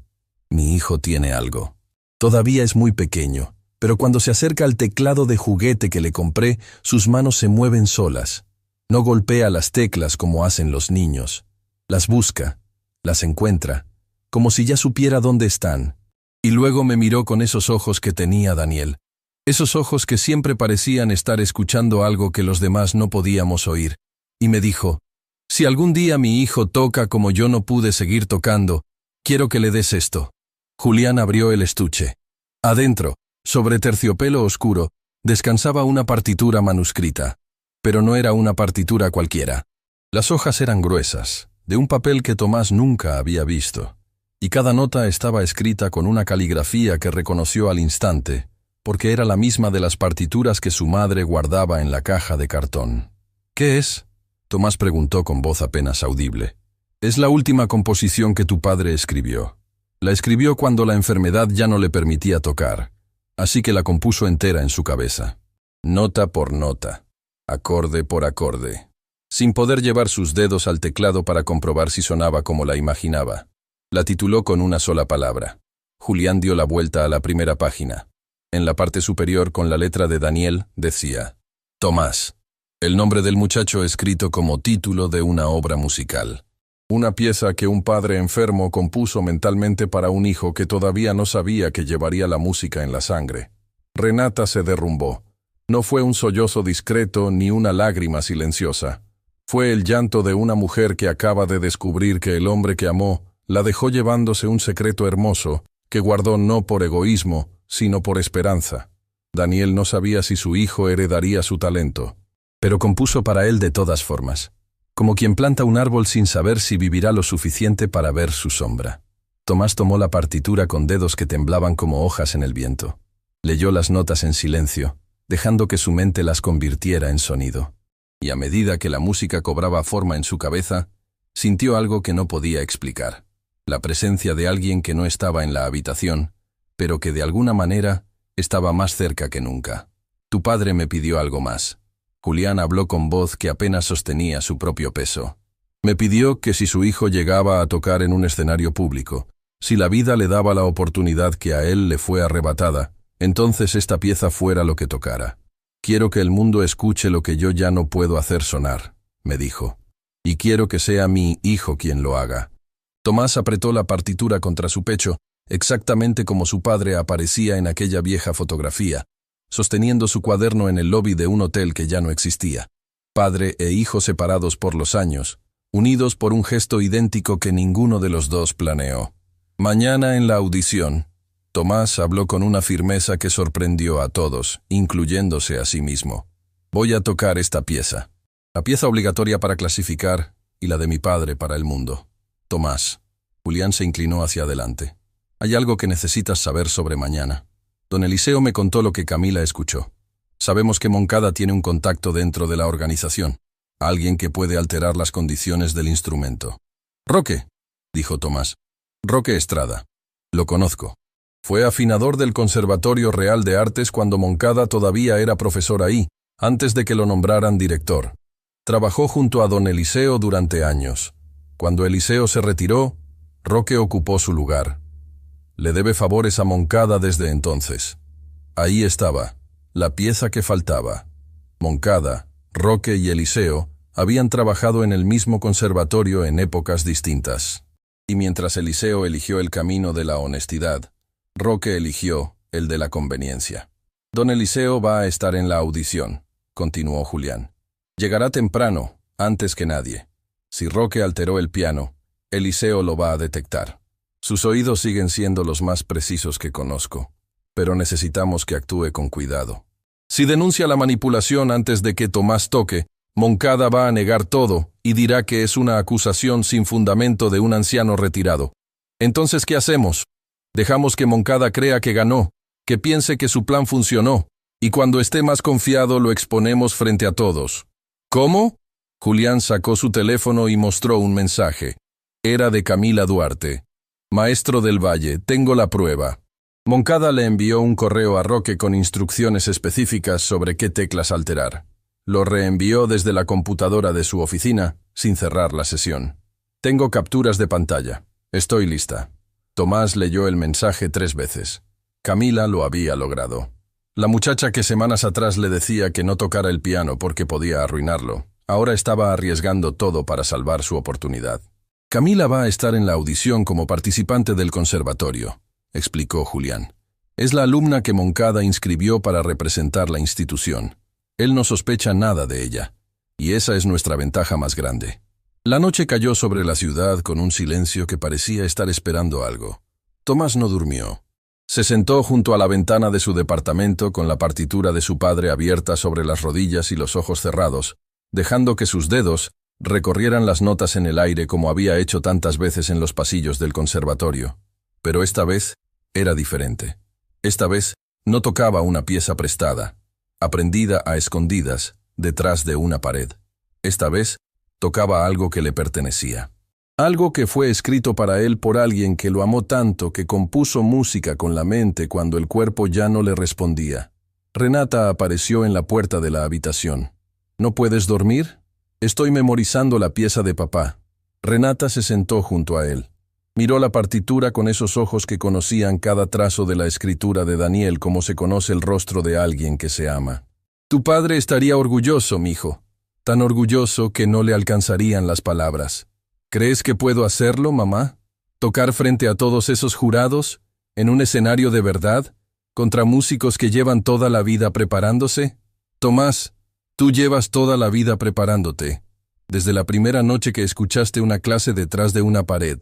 mi hijo tiene algo. Todavía es muy pequeño, pero cuando se acerca al teclado de juguete que le compré, sus manos se mueven solas. No golpea las teclas como hacen los niños. Las busca, las encuentra, como si ya supiera dónde están». Y luego me miró con esos ojos que tenía Daniel. Esos ojos que siempre parecían estar escuchando algo que los demás no podíamos oír. Y me dijo: «Si algún día mi hijo toca como yo no pude seguir tocando, quiero que le des esto». Julián abrió el estuche. Adentro, sobre terciopelo oscuro, descansaba una partitura manuscrita. Pero no era una partitura cualquiera. Las hojas eran gruesas, de un papel que Tomás nunca había visto. Y cada nota estaba escrita con una caligrafía que reconoció al instante, porque era la misma de las partituras que su madre guardaba en la caja de cartón. «¿Qué es?», Tomás preguntó con voz apenas audible. «Es la última composición que tu padre escribió. La escribió cuando la enfermedad ya no le permitía tocar, así que la compuso entera en su cabeza. Nota por nota, acorde por acorde, sin poder llevar sus dedos al teclado para comprobar si sonaba como la imaginaba. La tituló con una sola palabra. Julián dio la vuelta a la primera página. En la parte superior, con la letra de Daniel, decía: «Tomás». El nombre del muchacho escrito como título de una obra musical. Una pieza que un padre enfermo compuso mentalmente para un hijo que todavía no sabía que llevaría la música en la sangre. Renata se derrumbó. No fue un sollozo discreto ni una lágrima silenciosa. Fue el llanto de una mujer que acaba de descubrir que el hombre que amó la dejó llevándose un secreto hermoso que guardó no por egoísmo, sino por esperanza. Daniel no sabía si su hijo heredaría su talento, pero compuso para él de todas formas, como quien planta un árbol sin saber si vivirá lo suficiente para ver su sombra. Tomás tomó la partitura con dedos que temblaban como hojas en el viento. Leyó las notas en silencio, dejando que su mente las convirtiera en sonido. Y a medida que la música cobraba forma en su cabeza, sintió algo que no podía explicar. La presencia de alguien que no estaba en la habitación, pero que de alguna manera estaba más cerca que nunca. «Tu padre me pidió algo más». Julián habló con voz que apenas sostenía su propio peso. «Me pidió que si su hijo llegaba a tocar en un escenario público, si la vida le daba la oportunidad que a él le fue arrebatada, entonces esta pieza fuera lo que tocara. Quiero que el mundo escuche lo que yo ya no puedo hacer sonar», me dijo. «Y quiero que sea mi hijo quien lo haga». Tomás apretó la partitura contra su pecho, exactamente como su padre aparecía en aquella vieja fotografía, sosteniendo su cuaderno en el lobby de un hotel que ya no existía. Padre e hijo separados por los años, unidos por un gesto idéntico que ninguno de los dos planeó. «Mañana en la audición», Tomás habló con una firmeza que sorprendió a todos, incluyéndose a sí mismo. Voy a tocar esta pieza. La pieza obligatoria para clasificar y la de mi padre para el mundo. Tomás. Julián se inclinó hacia adelante. Hay algo que necesitas saber sobre mañana. Don Eliseo me contó lo que Camila escuchó. Sabemos que Moncada tiene un contacto dentro de la organización. Alguien que puede alterar las condiciones del instrumento. Roque, dijo Tomás. Roque Estrada. Lo conozco. Fue afinador del Conservatorio Real de Artes cuando Moncada todavía era profesor ahí, antes de que lo nombraran director. Trabajó junto a don Eliseo durante años. Cuando Eliseo se retiró, Roque ocupó su lugar. Le debe favores a Moncada desde entonces. Ahí estaba, la pieza que faltaba. Moncada, Roque y Eliseo habían trabajado en el mismo conservatorio en épocas distintas. Y mientras Eliseo eligió el camino de la honestidad, Roque eligió el de la conveniencia. Don Eliseo va a estar en la audición, continuó Julián. Llegará temprano, antes que nadie. Si Roque alteró el piano, Eliseo lo va a detectar. Sus oídos siguen siendo los más precisos que conozco, pero necesitamos que actúe con cuidado. Si denuncia la manipulación antes de que Tomás toque, Moncada va a negar todo y dirá que es una acusación sin fundamento de un anciano retirado. Entonces, ¿qué hacemos? Dejamos que Moncada crea que ganó, que piense que su plan funcionó, y cuando esté más confiado lo exponemos frente a todos. ¿Cómo? Julián sacó su teléfono y mostró un mensaje. Era de Camila Duarte. Maestro del Valle, tengo la prueba. Moncada le envió un correo a Roque con instrucciones específicas sobre qué teclas alterar. Lo reenvió desde la computadora de su oficina, sin cerrar la sesión. Tengo capturas de pantalla. Estoy lista. Tomás leyó el mensaje 3 veces. Camila lo había logrado. La muchacha que semanas atrás le decía que no tocara el piano porque podía arruinarlo, ahora estaba arriesgando todo para salvar su oportunidad. Camila va a estar en la audición como participante del conservatorio, explicó Julián. Es la alumna que Moncada inscribió para representar la institución. Él no sospecha nada de ella, y esa es nuestra ventaja más grande. La noche cayó sobre la ciudad con un silencio que parecía estar esperando algo. Tomás no durmió. Se sentó junto a la ventana de su departamento con la partitura de su padre abierta sobre las rodillas y los ojos cerrados, dejando que sus dedos recorrieran las notas en el aire como había hecho tantas veces en los pasillos del conservatorio. Pero esta vez era diferente. Esta vez no tocaba una pieza prestada, aprendida a escondidas, detrás de una pared. Esta vez tocaba algo que le pertenecía. Algo que fue escrito para él por alguien que lo amó tanto que compuso música con la mente cuando el cuerpo ya no le respondía. Renata apareció en la puerta de la habitación. ¿No puedes dormir? Estoy memorizando la pieza de papá. Renata se sentó junto a él. Miró la partitura con esos ojos que conocían cada trazo de la escritura de Daniel como se conoce el rostro de alguien que se ama. Tu padre estaría orgulloso, mijo. Tan orgulloso que no le alcanzarían las palabras. ¿Crees que puedo hacerlo, mamá? ¿Tocar frente a todos esos jurados, en un escenario de verdad, contra músicos que llevan toda la vida preparándose? Tomás, tú llevas toda la vida preparándote, desde la primera noche que escuchaste una clase detrás de una pared,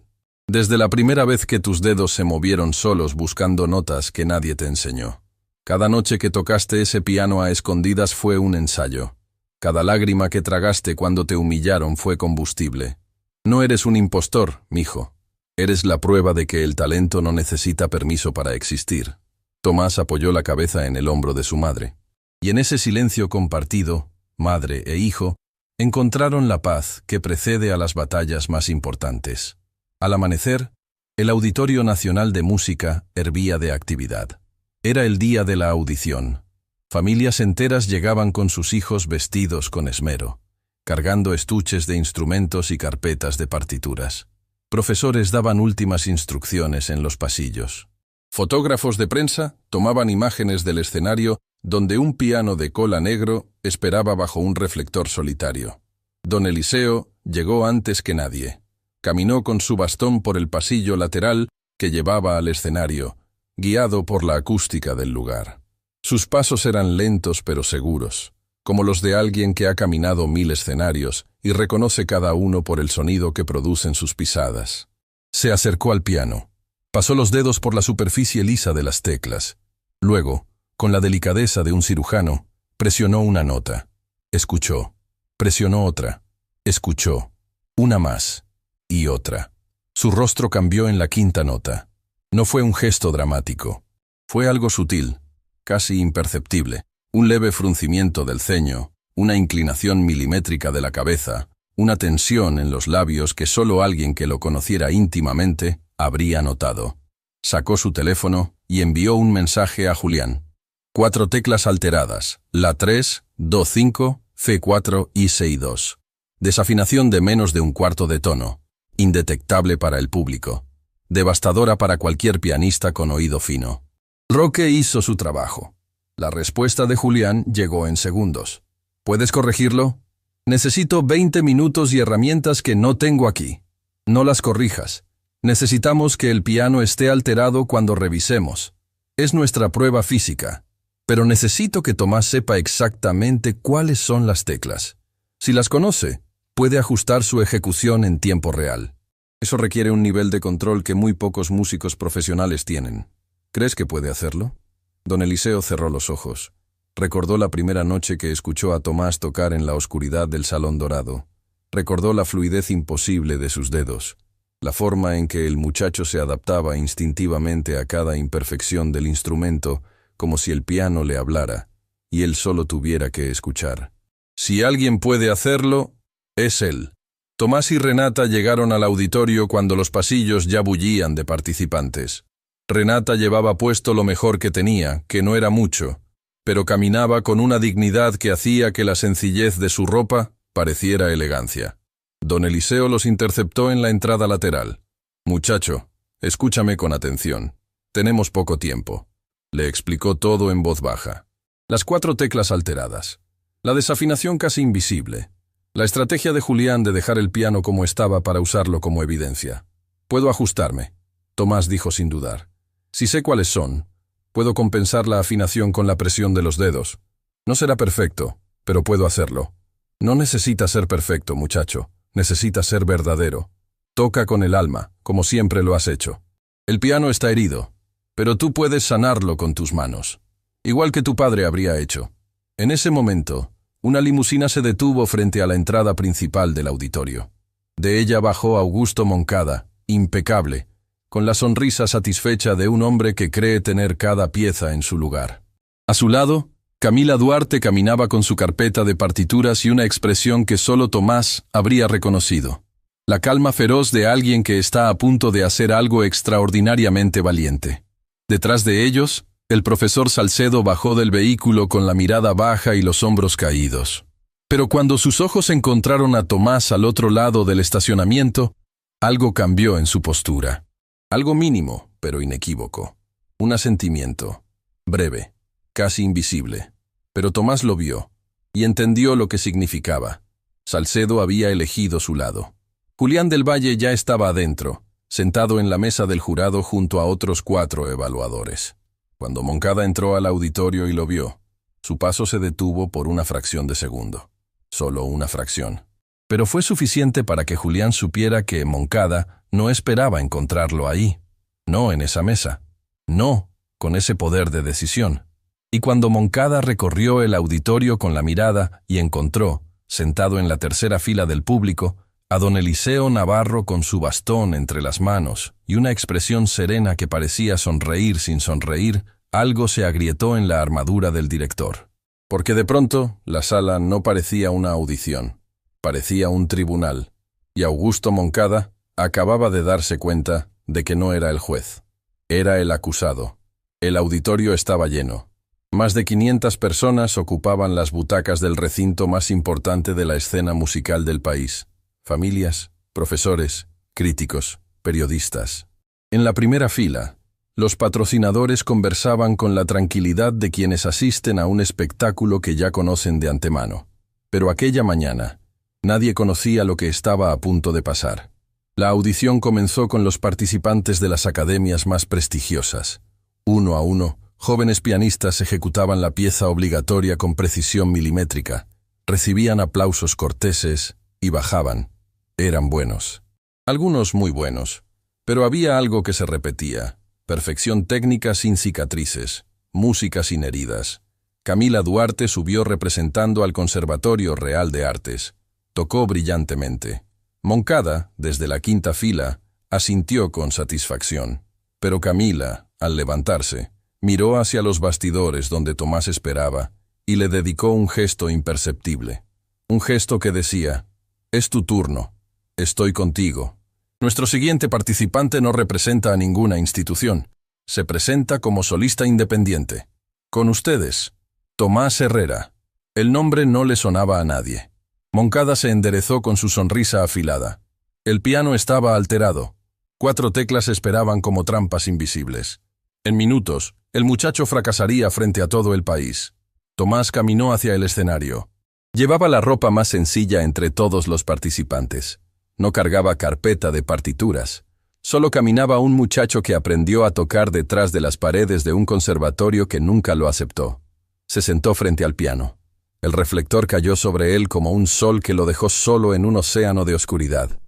desde la primera vez que tus dedos se movieron solos buscando notas que nadie te enseñó. Cada noche que tocaste ese piano a escondidas fue un ensayo. Cada lágrima que tragaste cuando te humillaron fue combustible. No eres un impostor, mijo. Eres la prueba de que el talento no necesita permiso para existir. Tomás apoyó la cabeza en el hombro de su madre. Y en ese silencio compartido, madre e hijo, encontraron la paz que precede a las batallas más importantes. Al amanecer, el Auditorio Nacional de Música hervía de actividad. Era el día de la audición. Familias enteras llegaban con sus hijos vestidos con esmero, cargando estuches de instrumentos y carpetas de partituras. Profesores daban últimas instrucciones en los pasillos. Fotógrafos de prensa tomaban imágenes del escenario donde un piano de cola negro esperaba bajo un reflector solitario. Don Eliseo llegó antes que nadie. Caminó con su bastón por el pasillo lateral que llevaba al escenario, guiado por la acústica del lugar. Sus pasos eran lentos pero seguros, como los de alguien que ha caminado 1000 escenarios y reconoce cada uno por el sonido que producen sus pisadas. Se acercó al piano. Pasó los dedos por la superficie lisa de las teclas. Luego, con la delicadeza de un cirujano, presionó una nota. Escuchó. Presionó otra. Escuchó. Una más. Y otra. Su rostro cambió en la quinta nota. No fue un gesto dramático. Fue algo sutil, casi imperceptible. Un leve fruncimiento del ceño, una inclinación milimétrica de la cabeza, una tensión en los labios que solo alguien que lo conociera íntimamente habría notado. Sacó su teléfono y envió un mensaje a Julián. 4 teclas alteradas, la 3, do 5, C4 y C2. Desafinación de menos de un cuarto de tono, indetectable para el público, devastadora para cualquier pianista con oído fino. Roque hizo su trabajo. La respuesta de Julián llegó en segundos. ¿Puedes corregirlo? Necesito 20 minutos y herramientas que no tengo aquí. No las corrijas. Necesitamos que el piano esté alterado cuando revisemos. Es nuestra prueba física. Pero necesito que Tomás sepa exactamente cuáles son las teclas. Si las conoce, puede ajustar su ejecución en tiempo real. Eso requiere un nivel de control que muy pocos músicos profesionales tienen. ¿Crees que puede hacerlo? Don Eliseo cerró los ojos. Recordó la primera noche que escuchó a Tomás tocar en la oscuridad del Salón Dorado. Recordó la fluidez imposible de sus dedos, la forma en que el muchacho se adaptaba instintivamente a cada imperfección del instrumento, como si el piano le hablara, y él solo tuviera que escuchar. Si alguien puede hacerlo, es él. Tomás y Renata llegaron al auditorio cuando los pasillos ya bullían de participantes. Renata llevaba puesto lo mejor que tenía, que no era mucho, pero caminaba con una dignidad que hacía que la sencillez de su ropa pareciera elegancia. Don Eliseo los interceptó en la entrada lateral. «Muchacho, escúchame con atención. Tenemos poco tiempo». Le explicó todo en voz baja. Las 4 teclas alteradas. La desafinación casi invisible. La estrategia de Julián de dejar el piano como estaba para usarlo como evidencia. «Puedo ajustarme», Tomás dijo sin dudar. «Si sé cuáles son, puedo compensar la afinación con la presión de los dedos. No será perfecto, pero puedo hacerlo». «No necesita ser perfecto, muchacho. Necesita ser verdadero. Toca con el alma, como siempre lo has hecho. El piano está herido, pero tú puedes sanarlo con tus manos, igual que tu padre habría hecho». En ese momento, una limusina se detuvo frente a la entrada principal del auditorio. De ella bajó Augusto Moncada, impecable, con la sonrisa satisfecha de un hombre que cree tener cada pieza en su lugar. A su lado, Camila Duarte caminaba con su carpeta de partituras y una expresión que solo Tomás habría reconocido. La calma feroz de alguien que está a punto de hacer algo extraordinariamente valiente. Detrás de ellos, el profesor Salcedo bajó del vehículo con la mirada baja y los hombros caídos. Pero cuando sus ojos encontraron a Tomás al otro lado del estacionamiento, algo cambió en su postura. Algo mínimo, pero inequívoco. Un asentimiento. Breve, casi invisible. Pero Tomás lo vio, y entendió lo que significaba. Salcedo había elegido su lado. Julián del Valle ya estaba adentro, sentado en la mesa del jurado junto a otros 4 evaluadores. Cuando Moncada entró al auditorio y lo vio, su paso se detuvo por una fracción de segundo. Solo una fracción. Pero fue suficiente para que Julián supiera que Moncada no esperaba encontrarlo ahí. No en esa mesa. No con ese poder de decisión. Y cuando Moncada recorrió el auditorio con la mirada y encontró, sentado en la tercera fila del público, a don Eliseo Navarro con su bastón entre las manos y una expresión serena que parecía sonreír sin sonreír, algo se agrietó en la armadura del director. Porque de pronto la sala no parecía una audición, parecía un tribunal, y Augusto Moncada acababa de darse cuenta de que no era el juez, era el acusado. El auditorio estaba lleno. Más de 500 personas ocupaban las butacas del recinto más importante de la escena musical del país. Familias, profesores, críticos, periodistas. En la primera fila, los patrocinadores conversaban con la tranquilidad de quienes asisten a un espectáculo que ya conocen de antemano. Pero aquella mañana, nadie conocía lo que estaba a punto de pasar. La audición comenzó con los participantes de las academias más prestigiosas. Uno a uno, jóvenes pianistas ejecutaban la pieza obligatoria con precisión milimétrica, recibían aplausos corteses y bajaban. Eran buenos. Algunos muy buenos. Pero había algo que se repetía: perfección técnica sin cicatrices, música sin heridas. Camila Duarte subió representando al Conservatorio Real de Artes. Tocó brillantemente. Moncada, desde la quinta fila, asintió con satisfacción. Pero Camila, al levantarse, miró hacia los bastidores donde Tomás esperaba y le dedicó un gesto imperceptible. Un gesto que decía: «Es tu turno. Estoy contigo». Nuestro siguiente participante no representa a ninguna institución. Se presenta como solista independiente. Con ustedes, Tomás Herrera. El nombre no le sonaba a nadie. Moncada se enderezó con su sonrisa afilada. El piano estaba alterado. 4 teclas esperaban como trampas invisibles. En minutos, el muchacho fracasaría frente a todo el país. Tomás caminó hacia el escenario. Llevaba la ropa más sencilla entre todos los participantes. No cargaba carpeta de partituras. Solo caminaba un muchacho que aprendió a tocar detrás de las paredes de un conservatorio que nunca lo aceptó. Se sentó frente al piano. El reflector cayó sobre él como un sol que lo dejó solo en un océano de oscuridad.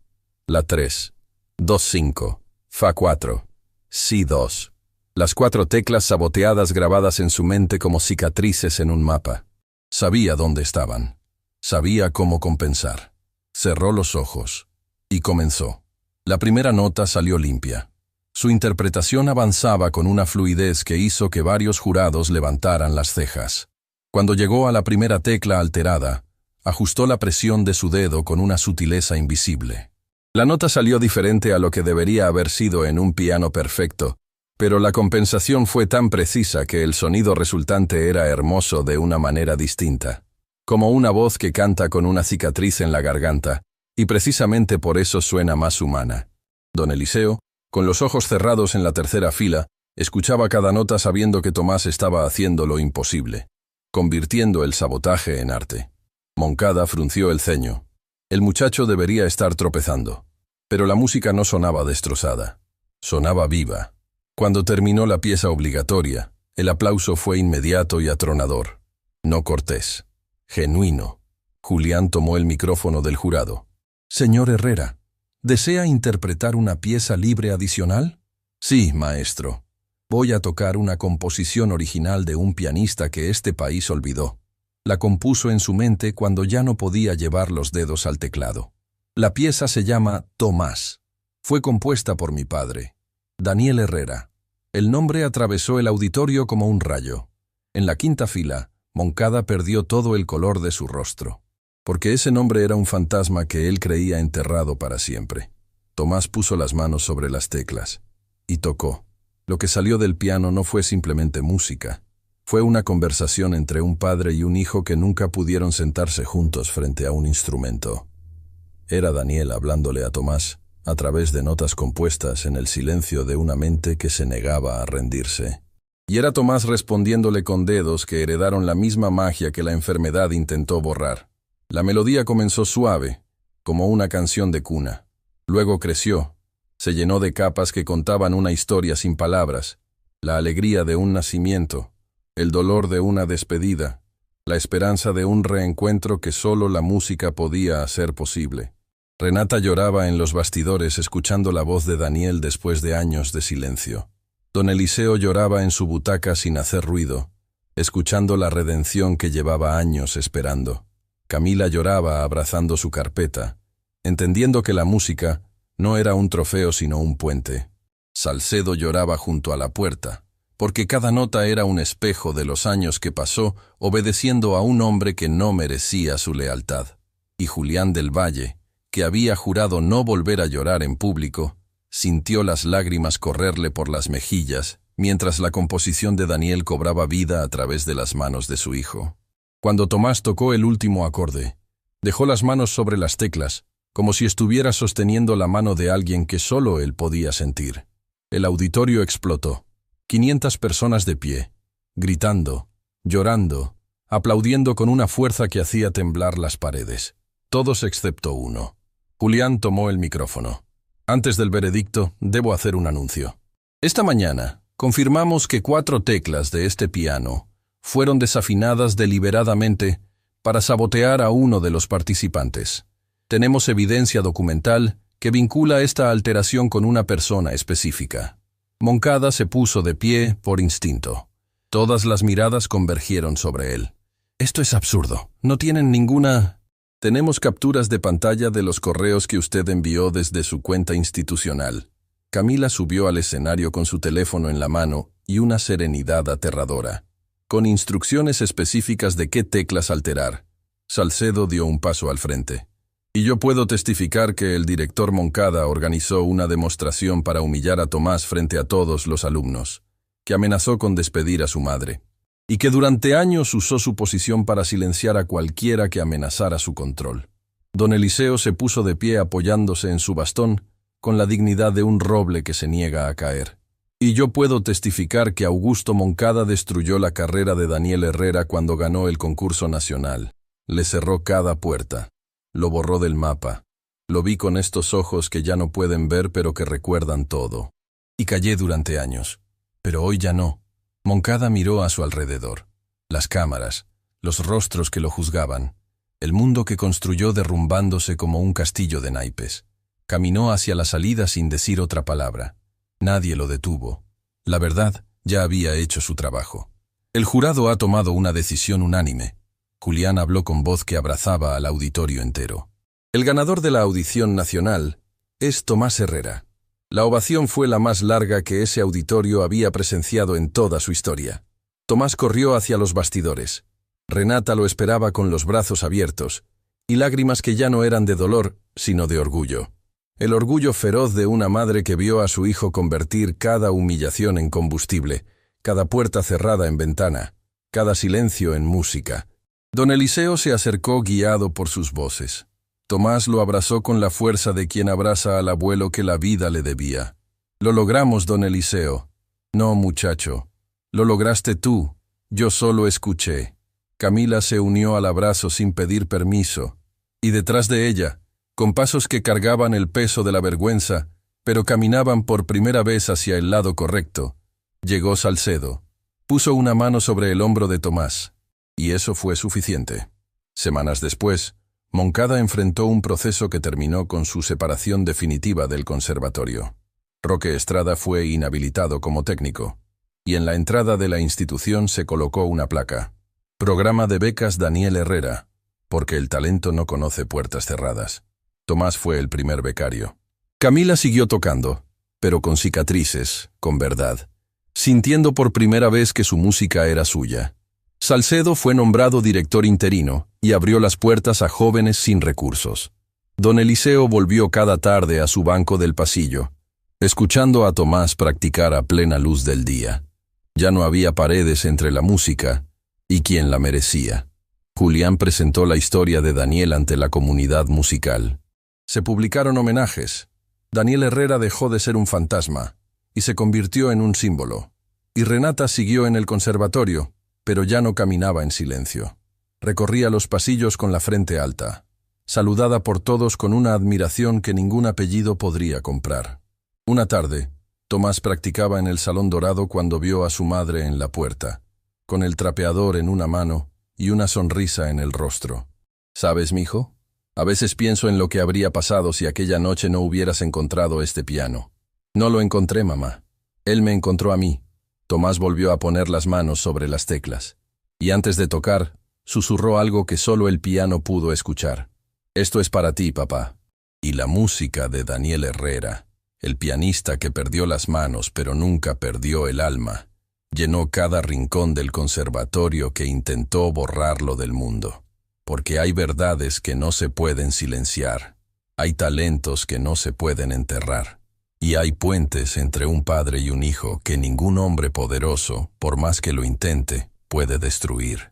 La 3, Do-5, Fa-4, Si-2. Las 4 teclas saboteadas grabadas en su mente como cicatrices en un mapa. Sabía dónde estaban. Sabía cómo compensar. Cerró los ojos y comenzó. La primera nota salió limpia. Su interpretación avanzaba con una fluidez que hizo que varios jurados levantaran las cejas. Cuando llegó a la primera tecla alterada, ajustó la presión de su dedo con una sutileza invisible. La nota salió diferente a lo que debería haber sido en un piano perfecto, pero la compensación fue tan precisa que el sonido resultante era hermoso de una manera distinta, como una voz que canta con una cicatriz en la garganta, y precisamente por eso suena más humana. Don Eliseo, con los ojos cerrados en la tercera fila, escuchaba cada nota sabiendo que Tomás estaba haciendo lo imposible, convirtiendo el sabotaje en arte. Moncada frunció el ceño. El muchacho debería estar tropezando. Pero la música no sonaba destrozada. Sonaba viva. Cuando terminó la pieza obligatoria, el aplauso fue inmediato y atronador. No cortés. Genuino. Julián tomó el micrófono del jurado. «Señor Herrera, ¿desea interpretar una pieza libre adicional?» «Sí, maestro. Voy a tocar una composición original de un pianista que este país olvidó. La compuso en su mente cuando ya no podía llevar los dedos al teclado. La pieza se llama Tomás. Fue compuesta por mi padre, Daniel Herrera». El nombre atravesó el auditorio como un rayo. En la quinta fila, Moncada perdió todo el color de su rostro, porque ese nombre era un fantasma que él creía enterrado para siempre. Tomás puso las manos sobre las teclas y tocó. Lo que salió del piano no fue simplemente música. Fue una conversación entre un padre y un hijo que nunca pudieron sentarse juntos frente a un instrumento. Era Daniel hablándole a Tomás a través de notas compuestas en el silencio de una mente que se negaba a rendirse. Y era Tomás respondiéndole con dedos que heredaron la misma magia que la enfermedad intentó borrar. La melodía comenzó suave, como una canción de cuna. Luego creció, se llenó de capas que contaban una historia sin palabras, la alegría de un nacimiento, el dolor de una despedida, la esperanza de un reencuentro que solo la música podía hacer posible. Renata lloraba en los bastidores escuchando la voz de Daniel después de años de silencio. Don Eliseo lloraba en su butaca sin hacer ruido, escuchando la redención que llevaba años esperando. Camila lloraba abrazando su carpeta, entendiendo que la música no era un trofeo sino un puente. Salcedo lloraba junto a la puerta, porque cada nota era un espejo de los años que pasó obedeciendo a un hombre que no merecía su lealtad. Y Julián del Valle, que había jurado no volver a llorar en público, sintió las lágrimas correrle por las mejillas, mientras la composición de Daniel cobraba vida a través de las manos de su hijo. Cuando Tomás tocó el último acorde, dejó las manos sobre las teclas, como si estuviera sosteniendo la mano de alguien que solo él podía sentir. El auditorio explotó. 500 personas de pie, gritando, llorando, aplaudiendo con una fuerza que hacía temblar las paredes. Todos excepto uno. Julián tomó el micrófono. «Antes del veredicto, debo hacer un anuncio. Esta mañana, confirmamos que 4 teclas de este piano fueron desafinadas deliberadamente para sabotear a uno de los participantes. Tenemos evidencia documental que vincula esta alteración con una persona específica. Moncada se puso de pie por instinto. Todas las miradas convergieron sobre él. Esto es absurdo. No tienen ninguna... Tenemos capturas de pantalla de los correos que usted envió desde su cuenta institucional. Camila subió al escenario con su teléfono en la mano y una serenidad aterradora, con instrucciones específicas de qué teclas alterar. Salcedo dio un paso al frente. Y yo puedo testificar que el director Moncada organizó una demostración para humillar a Tomás frente a todos los alumnos, que amenazó con despedir a su madre, y que durante años usó su posición para silenciar a cualquiera que amenazara su control. Don Eliseo se puso de pie apoyándose en su bastón, con la dignidad de un roble que se niega a caer. Y yo puedo testificar que Augusto Moncada destruyó la carrera de Daniel Herrera cuando ganó el concurso nacional. Le cerró cada puerta. Lo borró del mapa. Lo vi con estos ojos que ya no pueden ver pero que recuerdan todo. Y callé durante años. Pero hoy ya no. Moncada miró a su alrededor. Las cámaras, los rostros que lo juzgaban, el mundo que construyó derrumbándose como un castillo de naipes. Caminó hacia la salida sin decir otra palabra. Nadie lo detuvo. La verdad ya había hecho su trabajo. El jurado ha tomado una decisión unánime. Julián habló con voz que abrazaba al auditorio entero. El ganador de la audición nacional es Tomás Herrera. La ovación fue la más larga que ese auditorio había presenciado en toda su historia. Tomás corrió hacia los bastidores. Renata lo esperaba con los brazos abiertos, y lágrimas que ya no eran de dolor, sino de orgullo. El orgullo feroz de una madre que vio a su hijo convertir cada humillación en combustible, cada puerta cerrada en ventana, cada silencio en música. Don Eliseo se acercó guiado por sus voces. Tomás lo abrazó con la fuerza de quien abraza al abuelo que la vida le debía. Lo logramos, don Eliseo. No, muchacho. Lo lograste tú. Yo solo escuché. Camila se unió al abrazo sin pedir permiso. Y detrás de ella, con pasos que cargaban el peso de la vergüenza, pero caminaban por primera vez hacia el lado correcto, llegó Salcedo. Puso una mano sobre el hombro de Tomás. Y eso fue suficiente. Semanas después, Moncada enfrentó un proceso que terminó con su separación definitiva del conservatorio. Roque Estrada fue inhabilitado como técnico, y en la entrada de la institución se colocó una placa. Programa de becas Daniel Herrera, porque el talento no conoce puertas cerradas. Tomás fue el primer becario. Camila siguió tocando, pero con cicatrices, con verdad, sintiendo por primera vez que su música era suya. Salcedo fue nombrado director interino y abrió las puertas a jóvenes sin recursos. Don Eliseo volvió cada tarde a su banco del pasillo, escuchando a Tomás practicar a plena luz del día. Ya no había paredes entre la música y quien la merecía. Julián presentó la historia de Daniel ante la comunidad musical. Se publicaron homenajes. Daniel Herrera dejó de ser un fantasma y se convirtió en un símbolo. Y Renata siguió en el conservatorio, pero ya no caminaba en silencio. Recorría los pasillos con la frente alta, saludada por todos con una admiración que ningún apellido podría comprar. Una tarde, Tomás practicaba en el Salón Dorado cuando vio a su madre en la puerta, con el trapeador en una mano y una sonrisa en el rostro. ¿Sabes, mijo? A veces pienso en lo que habría pasado si aquella noche no hubieras encontrado este piano. No lo encontré, mamá. Él me encontró a mí. Tomás volvió a poner las manos sobre las teclas, y antes de tocar, susurró algo que solo el piano pudo escuchar. Esto es para ti, papá. Y la música de Daniel Herrera, el pianista que perdió las manos pero nunca perdió el alma, llenó cada rincón del conservatorio que intentó borrarlo del mundo. Porque hay verdades que no se pueden silenciar, hay talentos que no se pueden enterrar. Y hay puentes entre un padre y un hijo que ningún hombre poderoso, por más que lo intente, puede destruir.